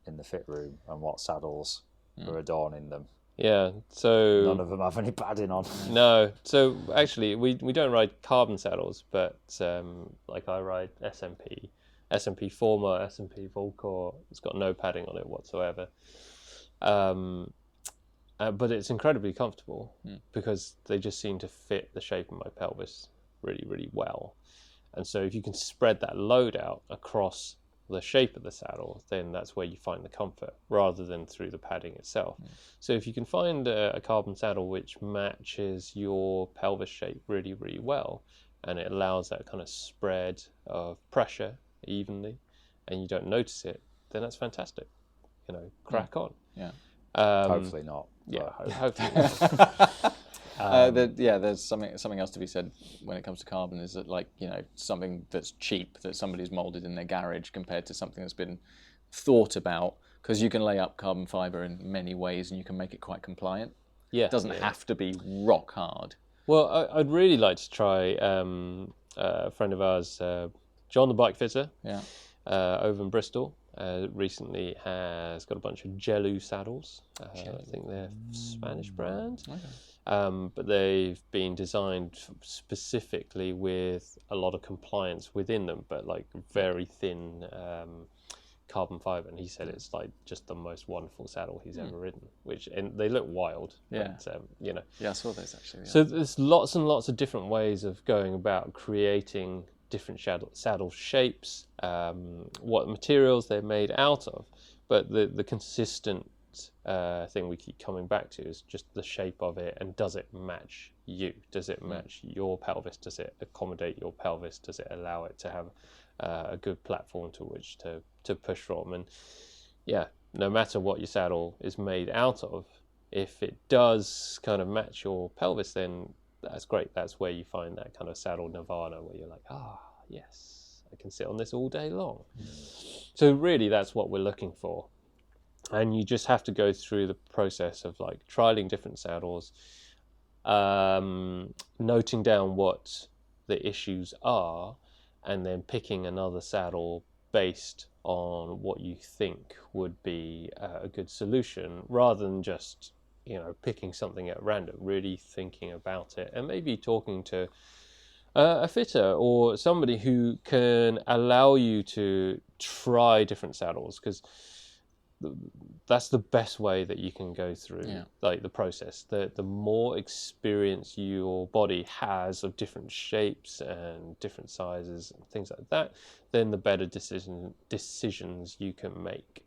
in the fit room and what saddles are adorning them. Yeah, so none of them have any padding on. No, so actually we don't ride carbon saddles, but like I ride SMP Former, SMP Volcor. It's got no padding on it whatsoever, but it's incredibly comfortable because they just seem to fit the shape of my pelvis really, really well. And so if you can spread that load out across the shape of the saddle, then that's where you find the comfort rather than through the padding itself. So if you can find a carbon saddle which matches your pelvis shape really, really well, and it allows that kind of spread of pressure evenly, and you don't notice it, then that's fantastic. Crack on. Hopefully not. Yeah, hopefully not. There's something else to be said when it comes to carbon, is that, like, something that's cheap that somebody's molded in their garage compared to something that's been thought about, because you can lay up carbon fiber in many ways and you can make it quite compliant. It doesn't have to be rock hard. Well, I'd really like to try a friend of ours, John the Bike Fitter, over in Bristol. Recently has got a bunch of Gelu saddles. I think they're a Spanish brand. But they've been designed specifically with a lot of compliance within them, but like very thin carbon fiber. And he said it's like just the most wonderful saddle he's ever ridden. And they look wild. But, I saw those actually. So there's lots and lots of different ways of going about creating different saddle shapes, what materials they're made out of, but the consistent thing we keep coming back to is just the shape of it, and does it match you? Does it match your pelvis? Does it accommodate your pelvis? Does it allow it to have a good platform to which to push from? And yeah, no matter what your saddle is made out of, if it does kind of match your pelvis, then that's great. That's where you find that kind of saddle nirvana, where you're like, yes, I can sit on this all day long. So really, that's what we're looking for. And you just have to go through the process of like trialing different saddles, noting down what the issues are, and then picking another saddle based on what you think would be a good solution, rather than just, picking something at random. Really thinking about it, and maybe talking to a fitter or somebody who can allow you to try different saddles, because that's the best way that you can go through like the process. The more experience your body has of different shapes and different sizes and things like that, then the better decisions you can make.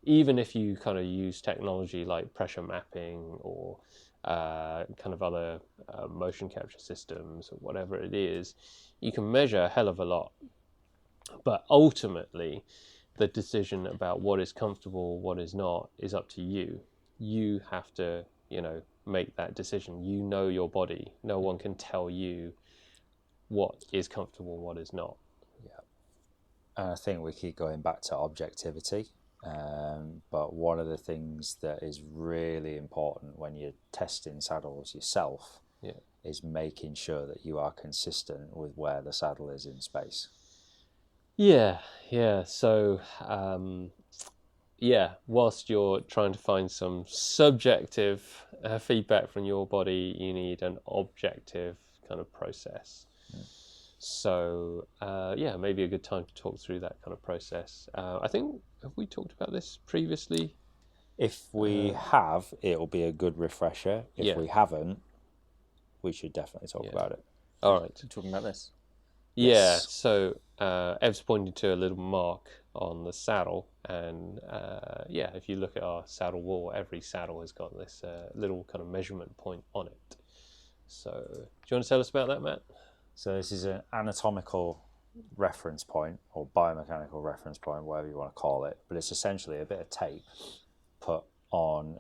Even if you kind of use technology like pressure mapping or kind of other motion capture systems or whatever it is, you can measure a hell of a lot, but ultimately the decision about what is comfortable, what is not, is up to you. You have to, make that decision. You know your body. No one can tell you what is comfortable, what is not. And I think we keep going back to objectivity. But one of the things that is really important when you're testing saddles yourself is making sure that you are consistent with where the saddle is in space. Yeah. So, whilst you're trying to find some subjective feedback from your body, you need an objective kind of process. So, maybe a good time to talk through that kind of process. I think, have we talked about this previously? If we have, it'll be a good refresher. If we haven't, we should definitely talk about it. All right. We're talking about this. Yeah, so Ev's pointed to a little mark on the saddle, and if you look at our saddle wall, every saddle has got this little kind of measurement point on it. So, do you want to tell us about that, Matt? So this is an anatomical reference point, or biomechanical reference point, whatever you want to call it, but it's essentially a bit of tape put on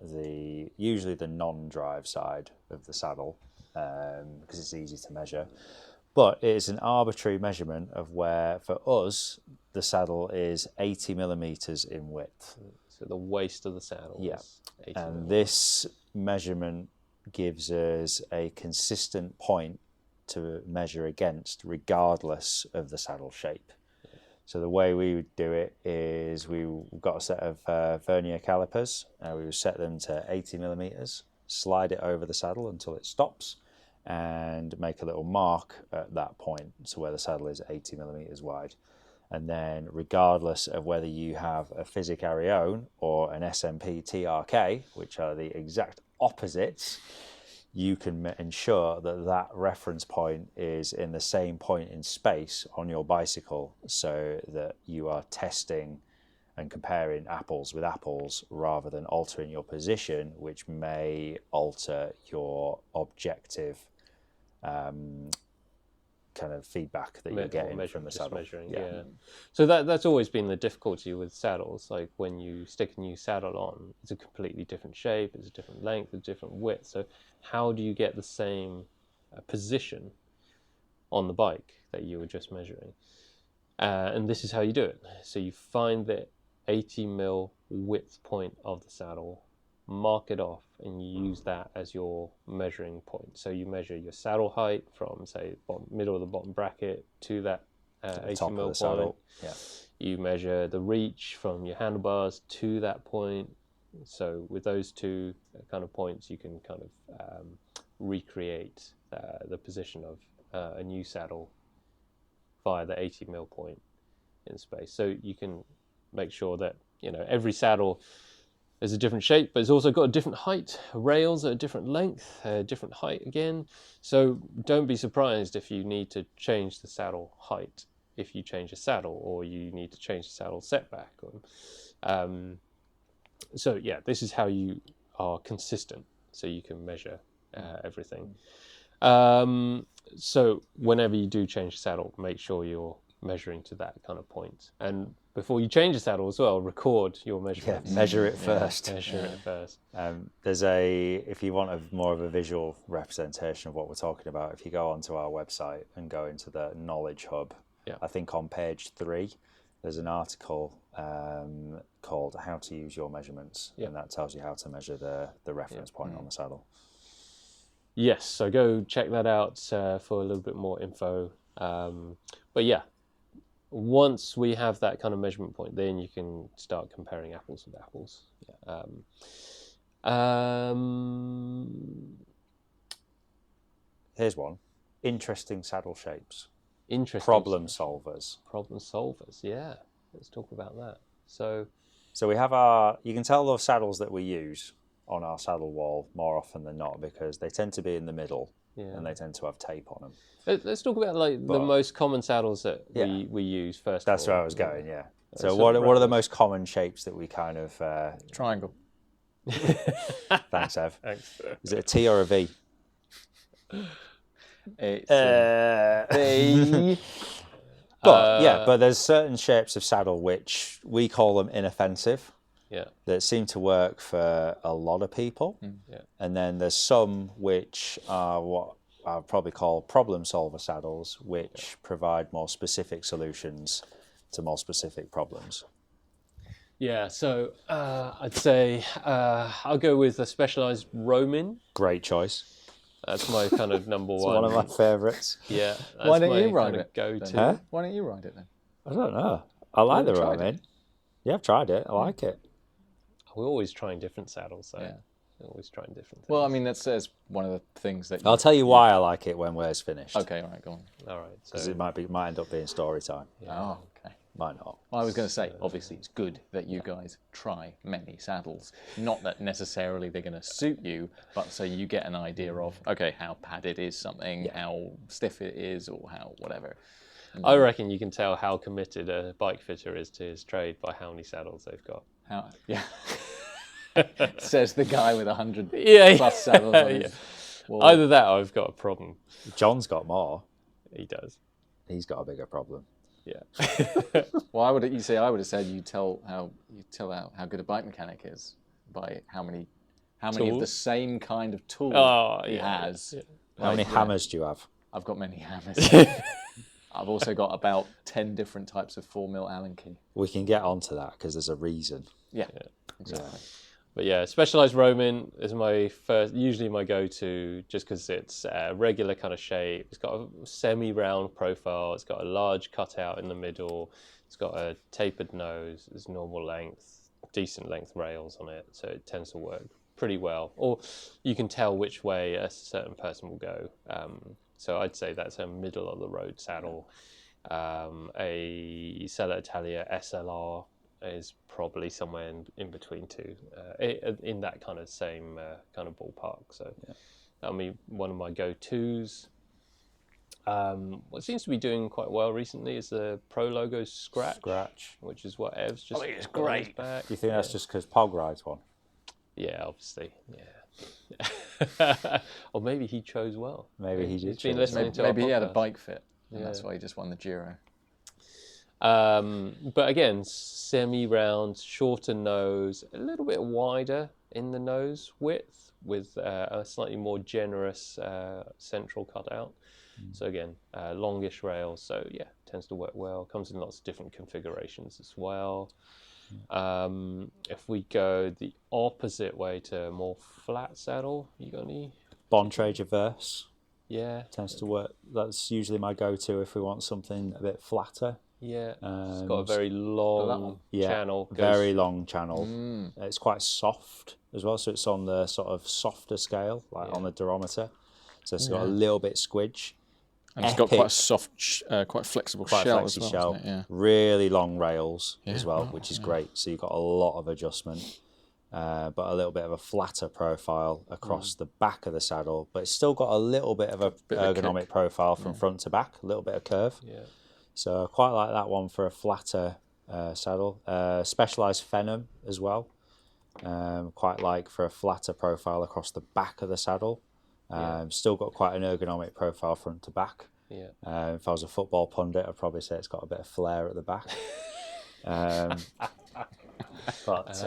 usually the non-drive side of the saddle, because it's easy to measure. But it is an arbitrary measurement of where, for us, the saddle is 80 millimeters in width. So the waist of the saddle. Yeah. Is 80 And millimeters. this measurement gives us a consistent point to measure against, regardless of the saddle shape. So the way we would do it is we've got a set of vernier calipers. We would set them to 80 millimeters, slide it over the saddle until it stops, and make a little mark at that point, so where the saddle is 80 millimeters wide. And then regardless of whether you have a Physic Arione or an SMP TRK, which are the exact opposites, you can ensure that that reference point is in the same point in space on your bicycle, so that you are testing and comparing apples with apples rather than altering your position, which may alter your objective kind of feedback that you're getting from the saddle. Measuring, So that's always been the difficulty with saddles. Like when you stick a new saddle on, it's a completely different shape, it's a different length, a different width. So how do you get the same position on the bike that you were just measuring? And this is how you do it. So you find the 80 mil width point of the saddle, mark it off, and you use that as your measuring point. So you measure your saddle height from, say, middle of the bottom bracket to that 80 mil point. Saddle. Yeah. You measure the reach from your handlebars to that point. So with those two kind of points, you can kind of recreate the position of a new saddle via the 80 mil point in space. So you can make sure that, every saddle is a different shape, but it's also got a different height. Rails are a different length, a different height again. So don't be surprised if you need to change the saddle height if you change a saddle, or you need to change the saddle setback. So yeah, this is how you are consistent, so you can measure everything. So whenever you do change the saddle, make sure you're measuring to that kind of point. And before you change the saddle as well, record your measurements. Measure it first. Measure it first. If you want more of a visual representation of what we're talking about, if you go onto our website and go into the Knowledge Hub, I think on page 3, there's an article called How to Use Your Measurements, and that tells you how to measure the reference point on the saddle. Yes, so go check that out for a little bit more info. But yeah, once we have that kind of measurement point, then you can start comparing apples with apples. Here's one. Interesting saddle shapes. Interesting. Problem solvers. Problem solvers, yeah. Let's talk about that. So we have you can tell those saddles that we use on our saddle wall more often than not because they tend to be in the middle and they tend to have tape on them. Let's talk about the most common saddles that we use first. That's of all. where I was going, yeah. So what are the most common shapes that we kind of... Triangle. Thanks, Ev. Thanks. Is it a T or a V? It's a But there's certain shapes of saddle which we call them inoffensive. Yeah. That seem to work for a lot of people. And then there's some which are what I would probably call problem solver saddles, which provide more specific solutions to more specific problems. Yeah, so I'd say I'll go with a specialized Roman. Great choice. That's my kind of number It's one. one of my favourites. Yeah. That's Why don't my you ride kind of it? Go-to. Huh? Why don't you ride it then? I don't know. I like the Never tried Roman. Yeah, I've tried it. I like it. We're always trying different saddles, so Yeah. we're always trying different things. Well, I mean, that's one of the things that. I'll tell you why I like it when we're finished. Okay, all right, go on. all right. Because So it might end up being story time. Oh, okay. Might not. Well, I was going to say, obviously, it's good that you guys try many saddles. Not that necessarily they're going to suit you, but so you get an idea of, okay, how padded is something, how stiff it is, or how whatever. I reckon you can tell how committed a bike fitter is to his trade by how many saddles they've got. How, yeah. Says the guy with 100 Yeah, plus saddles on his wall. Either that or I've got a problem. John's got more. He does. He's got a bigger problem. Yeah. Well, I would have said you tell how good a bike mechanic is by how many of the Tools? same kind of tool he has. How many hammers do you have? I've got many hammers. I've also got about 10 different types of 4mm Allen key. We can get onto that because there's a reason. Yeah, exactly. But yeah, specialized Roman is usually my go-to, just because it's a regular kind of shape. It's got a semi-round profile. It's got a large cutout in the middle. It's got a tapered nose. It's normal length, decent length rails on it, so it tends to work pretty well. Or you can tell which way a certain person will go. So I'd say that's a middle of the road saddle. A Sella Italia SLR is probably somewhere in between two, in that kind of same kind of ballpark. So that'll be one of my go-tos. What seems to be doing quite well recently is the Pro Logo Scratch, which is what Ev's just. I think it's got on his great. back. Do you think that's just because Pog rides one? Yeah, obviously. Yeah. Or maybe he chose well. Maybe he He's did. been listening to our Maybe he had a podcast. bike fit, and that's why he just won the Giro. But again, semi-round, shorter nose, a little bit wider in the nose width with a slightly more generous central cutout. So again, longish rails. So yeah, tends to work well. Comes in lots of different configurations as well. If we go the opposite way to a more flat saddle, you got any? Bontrager Verse Yeah. tends to work. That's usually my go-to if we want something a bit flatter. Yeah. It's got a very long channel. Very long channel. It's quite soft as well, so it's on the sort of softer scale, like on the durometer. So it's got a little bit squidge. And it's got quite a soft, quite flexible shell as well. Isn't it? Yeah. Really long rails as well, which is great. So you've got a lot of adjustment, but a little bit of a flatter profile across the back of the saddle. But it's still got a little bit of a ergonomic profile from front to back, a little bit of curve. Yeah. So I quite like that one for a flatter saddle. Specialized Phenom as well. quite like for a flatter profile across the back of the saddle. Still got quite an ergonomic profile front to back. Yeah. If I was a football pundit, I'd probably say it's got a bit of flair at the back. But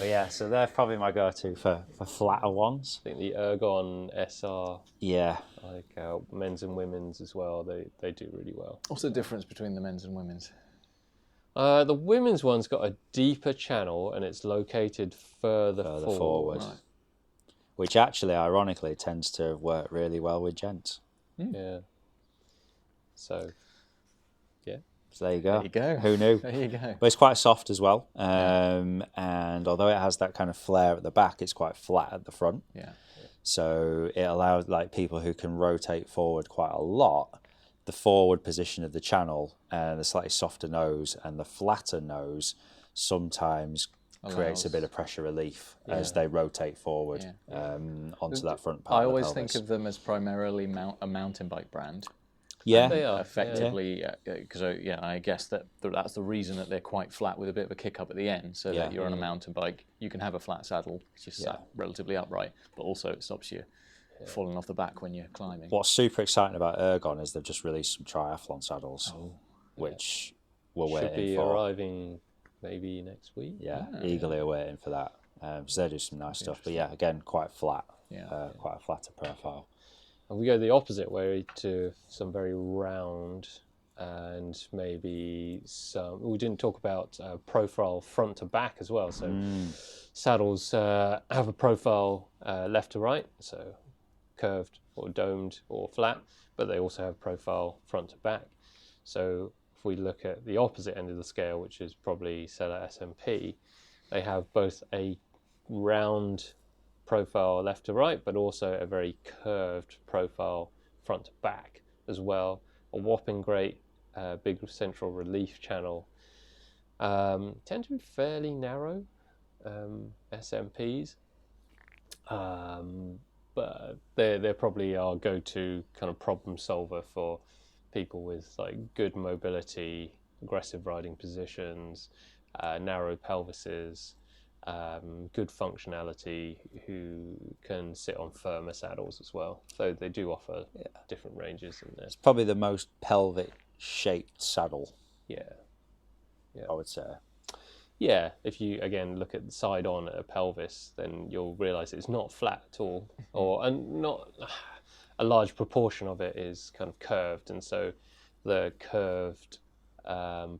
yeah, so they're probably my go-to for flatter ones. I think the Ergon SR, Yeah. like men's and women's as well, they do really well. What's the difference between the men's and women's? The women's one's got a deeper channel and it's located further forward. Right. Which actually, ironically, tends to work really well with gents. Yeah. So, yeah. So there you go. There you go. Who knew? There you go. But it's quite soft as well. And although it has that kind of flare at the back, it's quite flat at the front. Yeah. So it allows like people who can rotate forward quite a lot, the forward position of the channel and the slightly softer nose and the flatter nose sometimes creates a bit of pressure relief as they rotate forward onto that front part. I of the always pelvis. think of them as primarily a mountain bike brand. Yeah, They are. Effectively, because I guess that's the reason that they're quite flat with a bit of a kick up at the end, so that you're on a mountain bike, you can have a flat saddle, it's just sat relatively upright, but also it stops you falling off the back when you're climbing. What's super exciting about Ergon is they've just released some triathlon saddles, which we're Should waiting be for. arriving maybe next week. Yeah, eagerly awaiting for that. So they do some nice stuff, but yeah, again, quite flat, quite a flatter profile. And we go the opposite way to some very round and maybe some. We didn't talk about profile front to back as well. So saddles have a profile left to right, so curved or domed or flat, but they also have profile front to back. So if we look at the opposite end of the scale, which is probably Seller SMP, they have both a round profile left to right, but also a very curved profile front to back as well. A whopping great big central relief channel. Tend to be fairly narrow SMPs, but they're probably our go-to kind of problem solver for people with like good mobility, aggressive riding positions, narrow pelvises, good functionality, who can sit on firmer saddles as well. So they do offer different ranges in there. It's probably the most pelvic shaped saddle, Yeah. I would say. Yeah, if you again look at the side on at a pelvis, then you'll realise it's not flat at all, and not a large proportion of it is kind of curved, and so the curved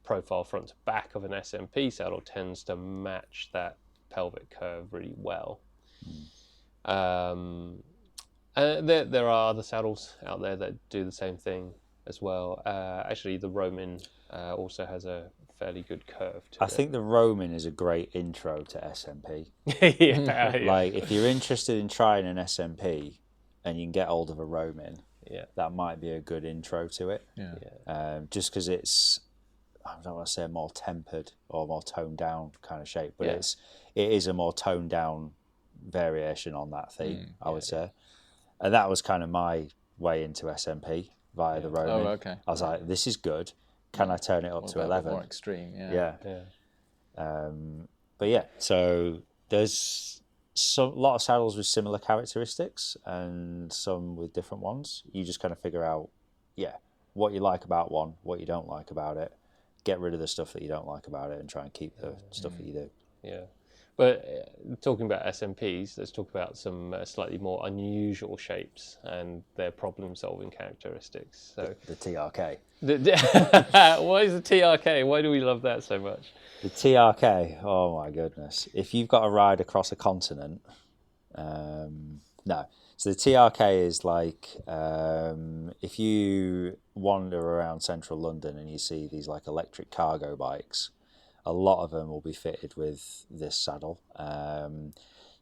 profile front to back of an SMP saddle tends to match that pelvic curve really well. There are other saddles out there that do the same thing as well. Actually, the Roman also has a fairly good curve to I it. think the Roman is a great intro to SMP. yeah. Like, if you're interested in trying an SMP and you can get hold of a Roman, that might be a good intro to it. Just because it's, I don't want to say more tempered or more toned down kind of shape, but it is a more toned down variation on that theme, I would say. And that was kind of my way into SMP via the Roman. Oh, okay. I was like, this is good. Can I turn it up to 11? More extreme, But yeah, so there's a lot of saddles with similar characteristics and some with different ones. You just kind of figure out, what you like about one, what you don't like about it, get rid of the stuff that you don't like about it, and try and keep the stuff that you do. Yeah. But talking about SMPs, let's talk about some slightly more unusual shapes and their problem-solving characteristics. So, The TRK. why is the TRK? Why do we love that so much? The TRK, oh my goodness. If you've got to ride across a continent, no. So the TRK is like, if you wander around central London and you see these like electric cargo bikes, a lot of them will be fitted with this saddle.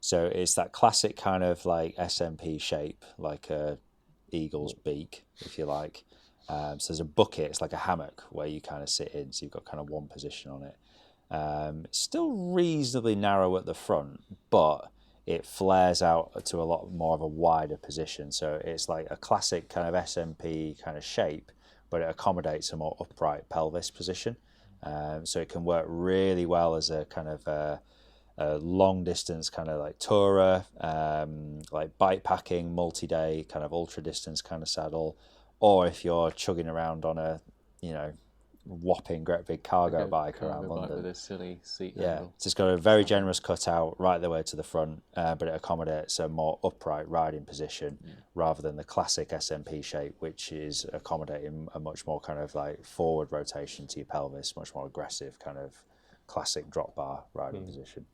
So it's that classic kind of like SMP shape, like a eagle's beak, if you like. So there's a bucket, it's like a hammock where you kind of sit in, so you've got kind of one position on it. It's still reasonably narrow at the front, but it flares out to a lot more of a wider position. So it's like a classic kind of SMP kind of shape, but it accommodates a more upright pelvis position. So it can work really well as a kind of a a long distance kind of like tourer, like bike packing, multi-day kind of ultra distance kind of saddle, or if you're chugging around on a, you know, whopping great big cargo bike around London. With a silly seat Yeah, handle. so it's got a very generous cutout right the way to the front, but it accommodates a more upright riding position rather than the classic SMP shape, which is accommodating a much more kind of like forward rotation to your pelvis, much more aggressive kind of classic drop bar riding position.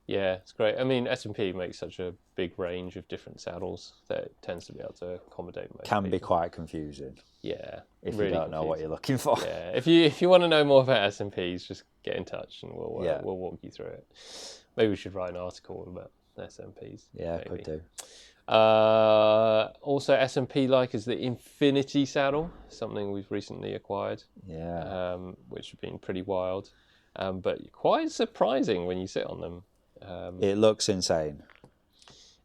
Yeah, it's great. I mean, S&P makes such a big range of different saddles that it tends to be able to accommodate most Can be people. quite confusing Yeah, if really you don't know what you're looking for. Yeah, if you want to know more about S&Ps, just get in touch and we'll walk you through it. Maybe we should write an article about S&Ps. Yeah, maybe. could do. Also, S&P like is the Infinity saddle, something we've recently acquired. Yeah. Which have been pretty wild, but quite surprising when you sit on them. It looks insane.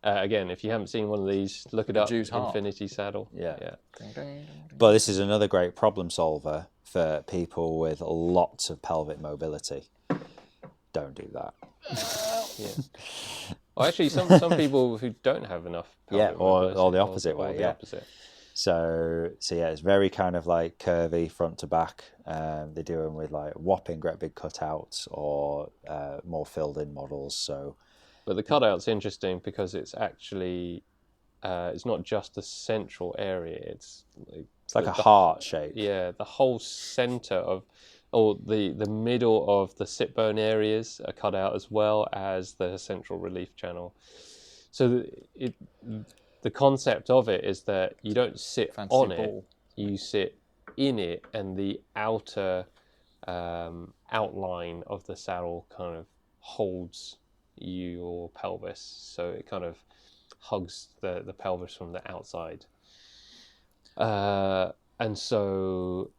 Again, if you haven't seen one of these, look it up. Juice Hart. Infinity saddle. Yeah. Ding, ding, ding, ding. But this is another great problem solver for people with lots of pelvic mobility. Don't do that. Yeah. Well, actually, some people who don't have enough. Yeah, pelvic or mobility, the opposite way, the yeah. opposite. So yeah, it's very kind of like curvy front to back. They do them with like whopping great big cutouts or more filled in models. So, But the cutout's interesting because it's actually it's not just the central area. It's like a heart shape. Yeah, the whole center of, or the middle of the sit bone areas are cut out as well as the central relief channel. So the concept of it is that you don't sit Fancy on ball. it, you sit in it, and the outer outline of the saddle kind of holds your pelvis, so it kind of hugs the pelvis from the outside. And so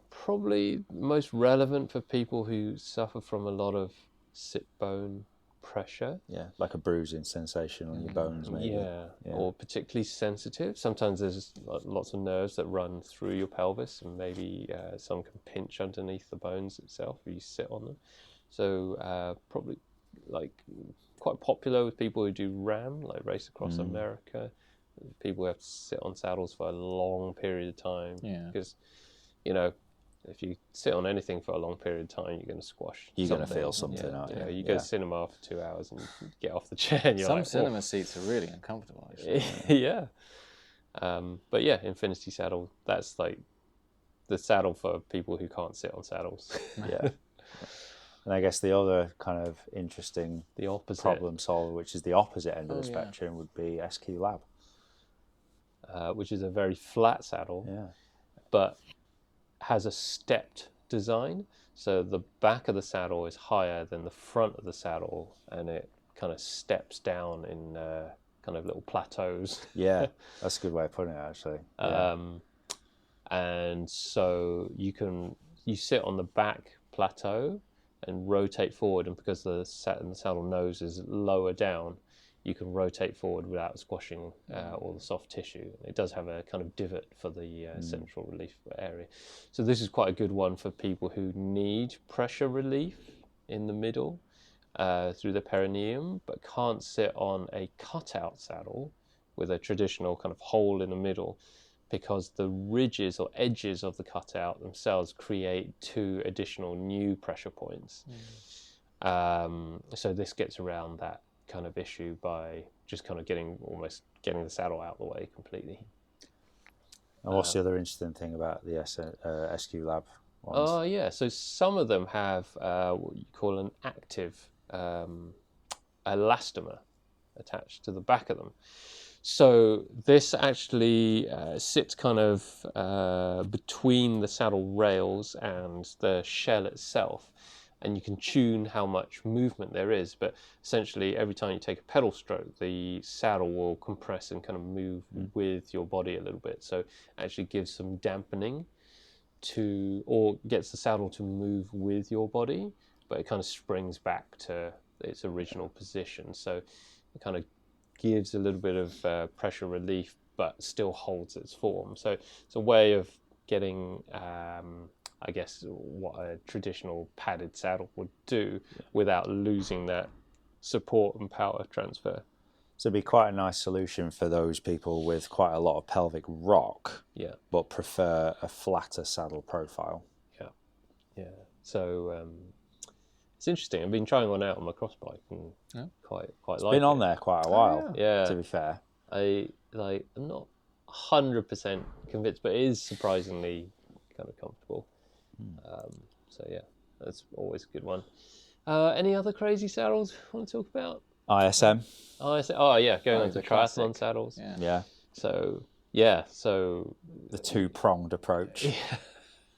probably most relevant for people who suffer from a lot of sit bone pressure. Yeah, like a bruising sensation on your bones, maybe. Yeah, or particularly sensitive. Sometimes there's lots of nerves that run through your pelvis, and maybe some can pinch underneath the bones itself if you sit on them. So probably like quite popular with people who do RAM, like Race Across America. People who have to sit on saddles for a long period of time. Yeah. Because, you know, if you sit on anything for a long period of time, you're going to squash. You're going to something. feel something, aren't you? You go to cinema for 2 hours and you get off the chair and you're Some like, cinema seats are really uncomfortable, actually. yeah. But yeah, Infinity saddle, that's like the saddle for people who can't sit on saddles. Yeah. And I guess the other kind of interesting The opposite. problem solver, which is the opposite end of the spectrum, would be SQ Lab. Which is a very flat saddle, but has a stepped design. So the back of the saddle is higher than the front of the saddle, and it kind of steps down in kind of little plateaus. Yeah, that's a good way of putting it, actually. Yeah. And so you sit on the back plateau and rotate forward, and because the saddle nose is lower down, you can rotate forward without squashing all the soft tissue. It does have a kind of divot for the central relief area. So this is quite a good one for people who need pressure relief in the middle through the perineum, but can't sit on a cutout saddle with a traditional kind of hole in the middle, because the ridges or edges of the cutout themselves create 2 additional new pressure points. So this gets around that kind of issue by just kind of getting the saddle out of the way completely. And what's the other interesting thing about the SQ Lab ones? Yeah, so some of them have what you call an active elastomer attached to the back of them. So this actually sits kind of between the saddle rails and the shell itself, and you can tune how much movement there is. But essentially, every time you take a pedal stroke, the saddle will compress and kind of move with your body a little bit. So it actually gives some dampening or gets the saddle to move with your body, but it kind of springs back to its original position. So it kind of gives a little bit of pressure relief, but still holds its form. So it's a way of getting I guess, what a traditional padded saddle would do without losing that support and power transfer. So it'd be quite a nice solution for those people with quite a lot of pelvic rock, Yeah, but prefer a flatter saddle profile. yeah. So it's interesting. I've been trying one out on my cross bike and quite It's like been it. on there quite a while, Yeah. to be fair. I'm not 100% convinced, but it is surprisingly kind of comfortable. So yeah, that's always a good one. Any other crazy saddles you want to talk about? ISM. Oh yeah, going on to the triathlon classic. saddles. Yeah. So The two-pronged approach.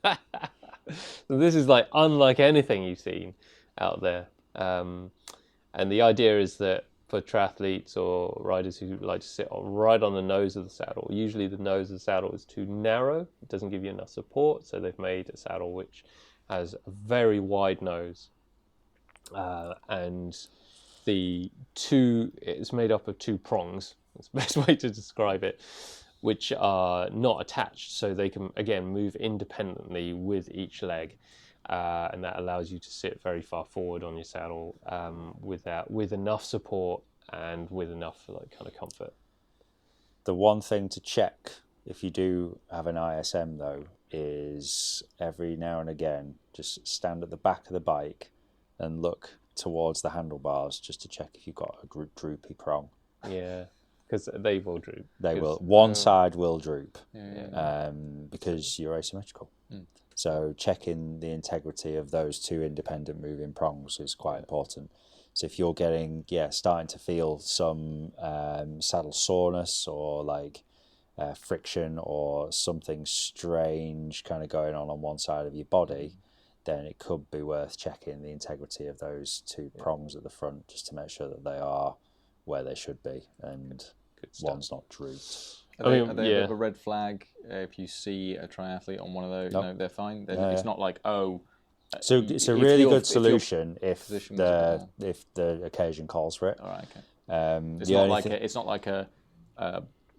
so this is like unlike anything you've seen out there. And the idea is that for triathletes or riders who like to sit right on the nose of the saddle, usually the nose of the saddle is too narrow. It doesn't give you enough support. So they've made a saddle which has a very wide nose. And it's made up of two prongs. That's the best way to describe it, which are not attached, so they can again move independently with each leg, and that allows you to sit very far forward on your saddle with enough support and with enough kind of comfort. The one thing to check if you do have an ISM though is every now and again just stand at the back of the bike and look towards the handlebars just to check if you've got a droopy prong. Yeah, because they will droop. They will. One side will droop Yeah. because you're asymmetrical. So checking the integrity of those two independent moving prongs is quite important. So if you're starting to feel some saddle soreness or friction or something strange kind of going on one side of your body, then it could be worth checking the integrity of those two prongs at the front just to make sure that they are where they should be and one's not drooped. Are they a bit of a red flag if you see a triathlete on one of those? No, they're fine. It's not like, So it's a really good solution if the occasion calls for it. All right, okay. It's not like a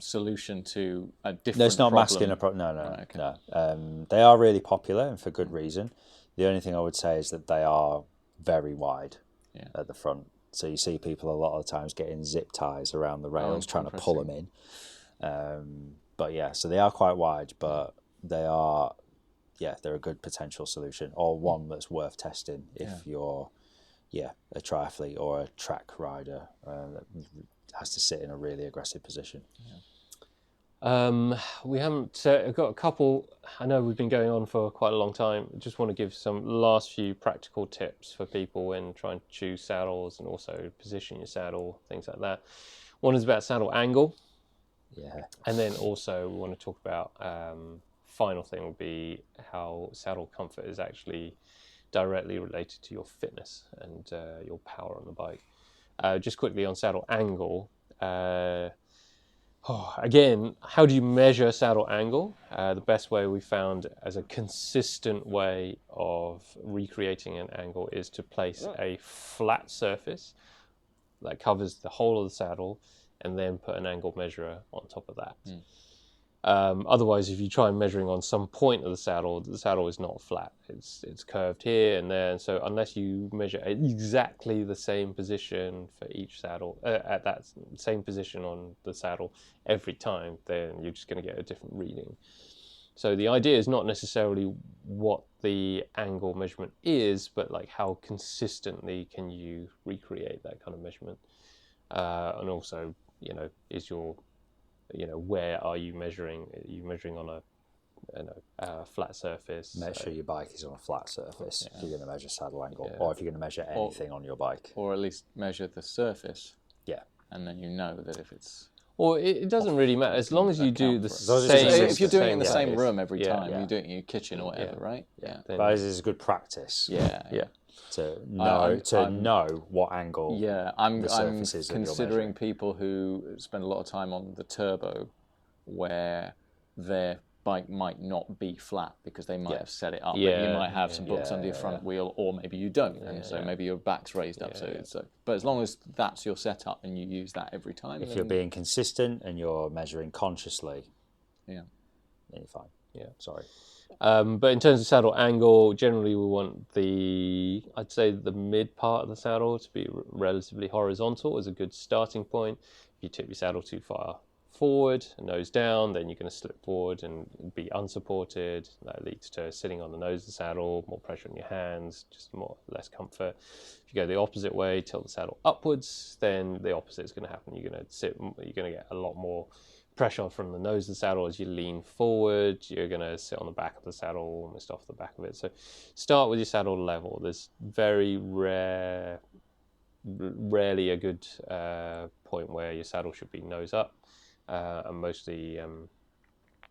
solution to a different No, it's not problem. masking a problem. No, Right, okay. no. They are really popular and for good reason. The only thing I would say is that they are very wide at the front. So you see people a lot of the times getting zip ties around the rails trying to pull them in. But yeah, so they are quite wide, but they're a good potential solution or one that's worth testing if you're a triathlete or a track rider that has to sit in a really aggressive position. We haven't got a couple. I know we've been going on for quite a long time. Just want to give some last few practical tips for people when trying to choose saddles and also position your saddle, things like that. One is about saddle angle. Yeah. And then also we want to talk about final thing will be how saddle comfort is actually directly related to your fitness and your power on the bike. Just quickly on saddle angle. Again, how do you measure saddle angle? The best way we found as a consistent way of recreating an angle is to place a flat surface that covers the whole of the saddle and then put an angle measurer on top of that. Otherwise, if you try measuring on some point of the saddle is not flat. It's curved here and there. And so unless you measure at exactly the same position for each saddle, at that same position on the saddle every time, then you're just going to get a different reading. So the idea is not necessarily what the angle measurement is, but like how consistently can you recreate that kind of measurement. And also, is your where are you measuring? Are you measuring on a flat surface? Make sure your bike is on a flat surface if you're going to measure saddle angle, or if you're going to measure anything on your bike. Or at least measure the surface. Yeah. And then you know that if it's... Or it doesn't really matter, as long as you do the as same... if you're doing it in the same place. room every time, Yeah. you do it in your kitchen or whatever, right? Yeah. But this is good practice. Yeah. To know what angle. Yeah, I'm surfaces that you're considering measuring. people who spend a lot of time on the turbo, where their bike might not be flat because they might have set it up. Yeah, You might have some books under your front wheel, or maybe you don't, and so maybe your back's raised up. But as long as that's your setup and you use that every time, If you're being consistent and you're measuring consciously, then you're fine. Yeah. Sorry. But in terms of saddle angle, generally we want I'd say the mid part of the saddle to be relatively horizontal as a good starting point. If you tip your saddle too far forward, nose down, then you're going to slip forward and be unsupported. That leads to sitting on the nose of the saddle, more pressure on your hands, just less comfort. If you go the opposite way, tilt the saddle upwards, then the opposite is going to happen. You're going to get a lot more pressure from the nose of the saddle as you lean forward. You're going to sit on the back of the saddle, almost off the back of it. So start with your saddle level. There's very rarely a good point where your saddle should be nose up, and mostly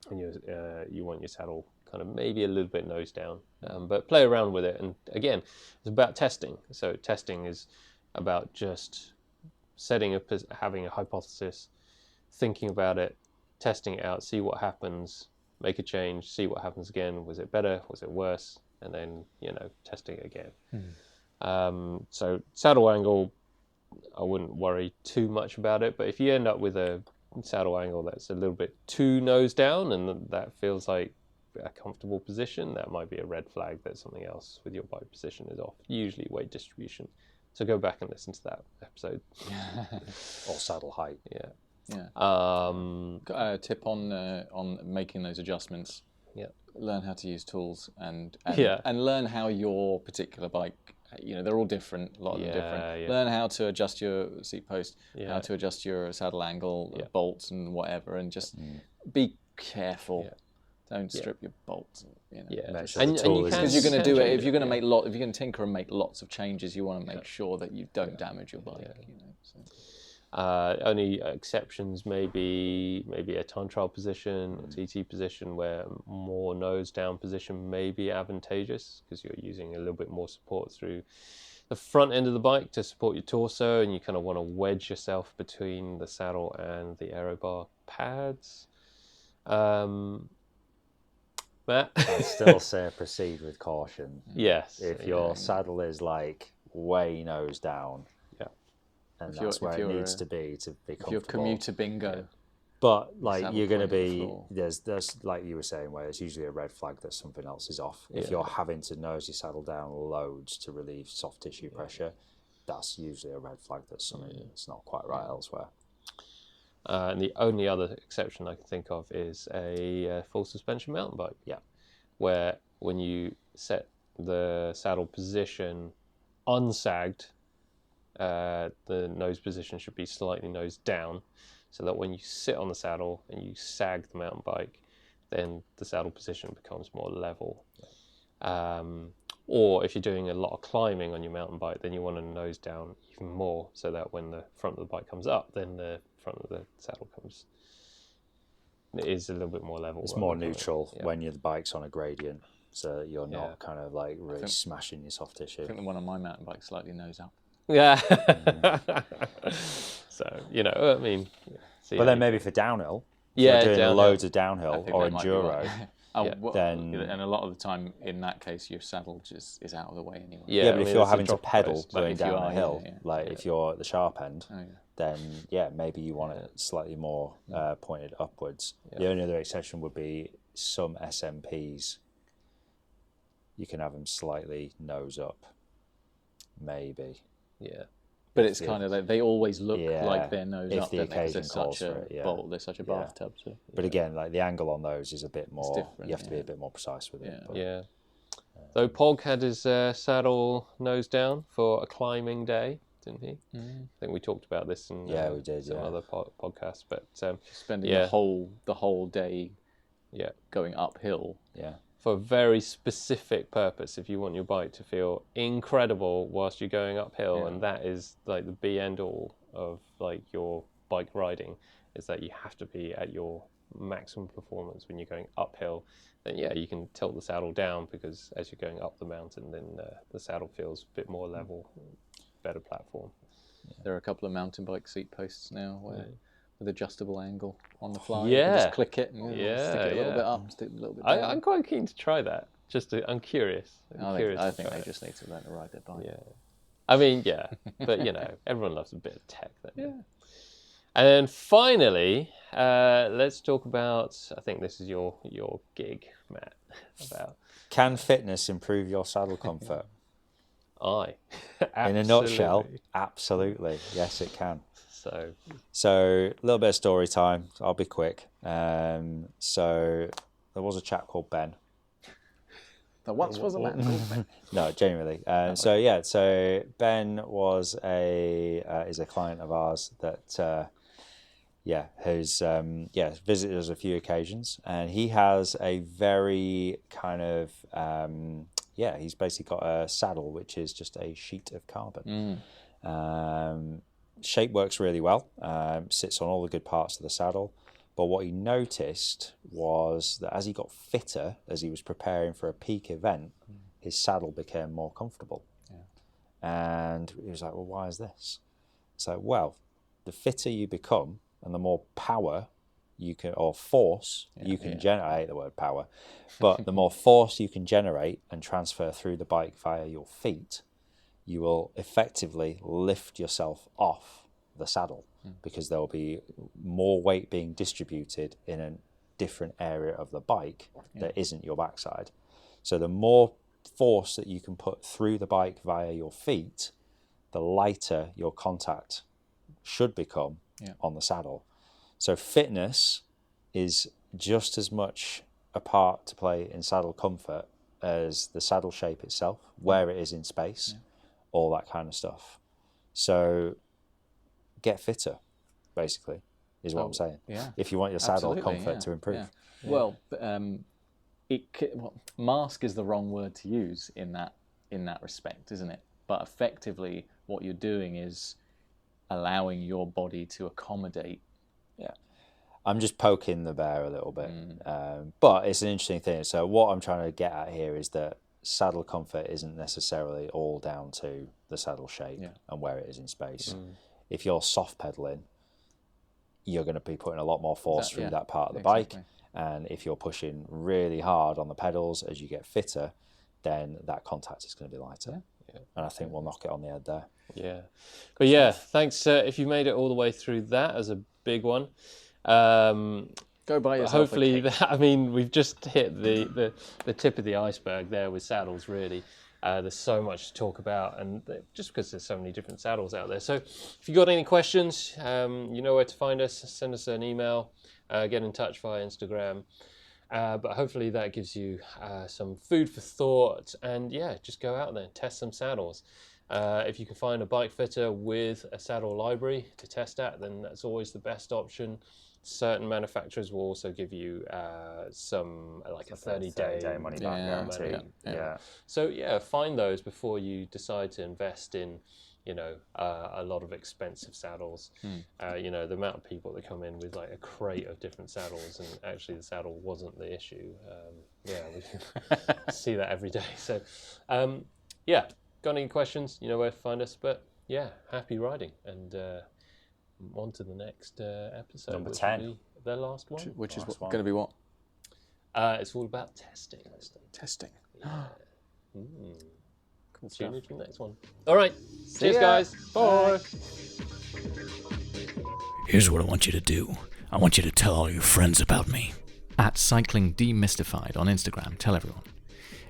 you want your saddle kind of maybe a little bit nose down, but play around with it. And again, it's about testing. So testing is about just having a hypothesis, thinking about it, testing it out, see what happens, make a change, see what happens again. Was it better? Was it worse? And then, testing it again. So saddle angle, I wouldn't worry too much about it. But if you end up with a saddle angle that's a little bit too nose down and that feels like a comfortable position, that might be a red flag that something else with your bike position is off, usually weight distribution. So go back and listen to that episode. Or saddle height. Yeah. A tip on making those adjustments. Yeah. Learn how to use tools and Yeah. and learn how your particular bike. They're all different. A lot of them different. Yeah. Learn how to adjust your seat post. Yeah. How to adjust your saddle angle, Yeah. bolts and whatever, and just be careful. Yeah. Don't strip your bolts. Yeah. Make sure And the tool you is- can Because you're going to do it. If you're going to yeah. if you're going to tinker and make lots of changes, you want to make sure that you don't damage your bike. So. Only exceptions maybe a time trial position or TT position where more nose down position may be advantageous because you're using a little bit more support through the front end of the bike to support your torso, and you kind of want to wedge yourself between the saddle and the aero bar pads. Matt? I'd still say proceed with caution. Yes. If your saddle is like way nose down, and that's where it needs to be comfortable. If you're commuter bingo, But like saddle you're going to point on the be floor. there's like you were saying, where it's usually a red flag that something else is off. If you're having to nose your saddle down loads to relieve soft tissue pressure, that's usually a red flag that something that's not quite right elsewhere. And the only other exception I can think of is a full suspension mountain bike. Yeah. Where when you set the saddle position unsagged, the nose position should be slightly nose down, so that when you sit on the saddle and you sag the mountain bike, then the saddle position becomes more level. Or if you're doing a lot of climbing on your mountain bike, then you want to nose down even more, so that when the front of the bike comes up, then the front of the saddle is a little bit more level. It's more neutral when the bike's on a gradient, so you're not kind of like really smashing your soft tissue. I think the one on my mountain bike slightly nose up. Yeah. So, I mean. But then maybe for downhill, if Yeah, you're doing downhill. loads of downhill I think or that might be enduro, right. then- and a lot of the time in that case your saddle just is out of the way anyway. Yeah, yeah, I but if mean, you're it's a having to drop pedal post. going if you down are, a hill, yeah. like if you're at the sharp end, Oh, yeah. then maybe you want it slightly more pointed upwards. The only other exception would be some SMPs. You can have them slightly nose up, maybe. Yeah. But it's kind of like they always look Yeah, like they're nose if up, the don't they? 'Cause occasion calls they're for such it, a yeah. bowl, they're such a bathtub. So. But again, like the angle on those is a bit more. different, You have to be yeah. a bit more precise with it. Yeah. But Yeah. So Pog had his saddle nose down for a climbing day, didn't he? I think we talked about this in Yeah, we did, some yeah. other podcasts. But Spending Yeah. the whole day yeah, going uphill. yeah, for a very specific purpose. If you want your bike to feel incredible whilst you're going uphill, and that is like the be end all of like your bike riding, is that you have to be at your maximum performance when you're going uphill. Then you can tilt the saddle down, because as you're going up the mountain, then the saddle feels a bit more level, better platform. There are a couple of mountain bike seat posts now where with adjustable angle on the fly. Yeah. You can just click it and stick it a little yeah. bit up, stick it a little bit down. I'm quite keen to try that. I'm curious. I think they just need to learn to ride their bike. Yeah. I mean, yeah, but everyone loves a bit of tech. Then. And then finally, let's talk about, I think this is your gig, Matt, about Can fitness improve your saddle comfort? In a nutshell, absolutely. Yes, it can. So a little bit of story time. I'll be quick. So there was a chap called Ben. There once was a man called Ben. No, genuinely. So Ben is a client of ours that has visited us a few occasions, and he has a very kind of he's basically got a saddle which is just a sheet of carbon. Shape works really well, sits on all the good parts of the saddle. But what he noticed was that as he got fitter, as he was preparing for a peak event, his saddle became more comfortable. And he was like, well, why is this? So, well, the fitter you become and the more power you can, or force you can generate, I hate the word power, but the more force you can generate and transfer through the bike via your feet, you will effectively lift yourself off the saddle, because there will be more weight being distributed in a different area of the bike that isn't your backside. So the more force that you can put through the bike via your feet, the lighter your contact should become on the saddle. So fitness is just as much a part to play in saddle comfort as the saddle shape itself, where it is in space, all that kind of stuff. So get fitter, basically, is what I'm saying. If you want your saddle comfort to improve. Well, mask is the wrong word to use in that respect, isn't it? But effectively, what you're doing is allowing your body to accommodate. I'm just poking the bear a little bit, but it's an interesting thing. So what I'm trying to get at here is that saddle comfort isn't necessarily all down to the saddle shape and where it is in space. If you're soft pedaling, you're going to be putting a lot more force through that part of the bike. And if you're pushing really hard on the pedals as you get fitter, then that contact is going to be lighter. And I think we'll knock it on the head there. But thanks if you made it all the way through that as a big one. Go buy yourself hopefully a cake. We've just hit the tip of the iceberg there with saddles, really. There's so much to talk about, and just because there's so many different saddles out there. So if you've got any questions, you know where to find us. Send us an email, get in touch via Instagram. But hopefully that gives you some food for thought, and just go out there and test some saddles. If you can find a bike fitter with a saddle library to test at, then that's always the best option. Certain manufacturers will also give you some, like a 30-day money back guarantee. So find those before you decide to invest in, a lot of expensive saddles. The amount of people that come in with like a crate of different saddles, and actually the saddle wasn't the issue. We see that every day. So, got any questions? You know where to find us. But happy riding, and on to the next episode. Number 10. Will be the last one. Which is going to be what? It's all about testing. Testing. Cool. Tune in for the next one. All right. Cheers, guys. Bye. Here's what I want you to do. I want you to tell all your friends about me. At Cycling Demystified on Instagram. Tell everyone.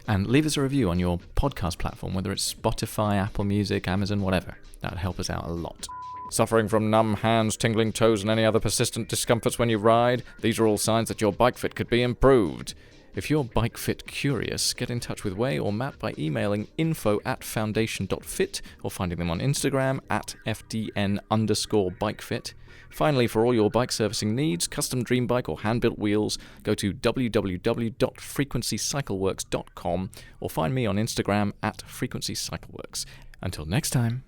And leave us a review on your podcast platform, whether it's Spotify, Apple Music, Amazon, whatever. That would help us out a lot. Suffering from numb hands, tingling toes, and any other persistent discomforts when you ride? These are all signs that your bike fit could be improved. If you're bike fit curious, get in touch with Way or Matt by emailing info@foundation.fit or finding them on Instagram @FDN_bikefit. Finally, for all your bike servicing needs, custom dream bike or hand-built wheels, go to www.frequencycycleworks.com or find me on Instagram @frequencycycleworks. Until next time.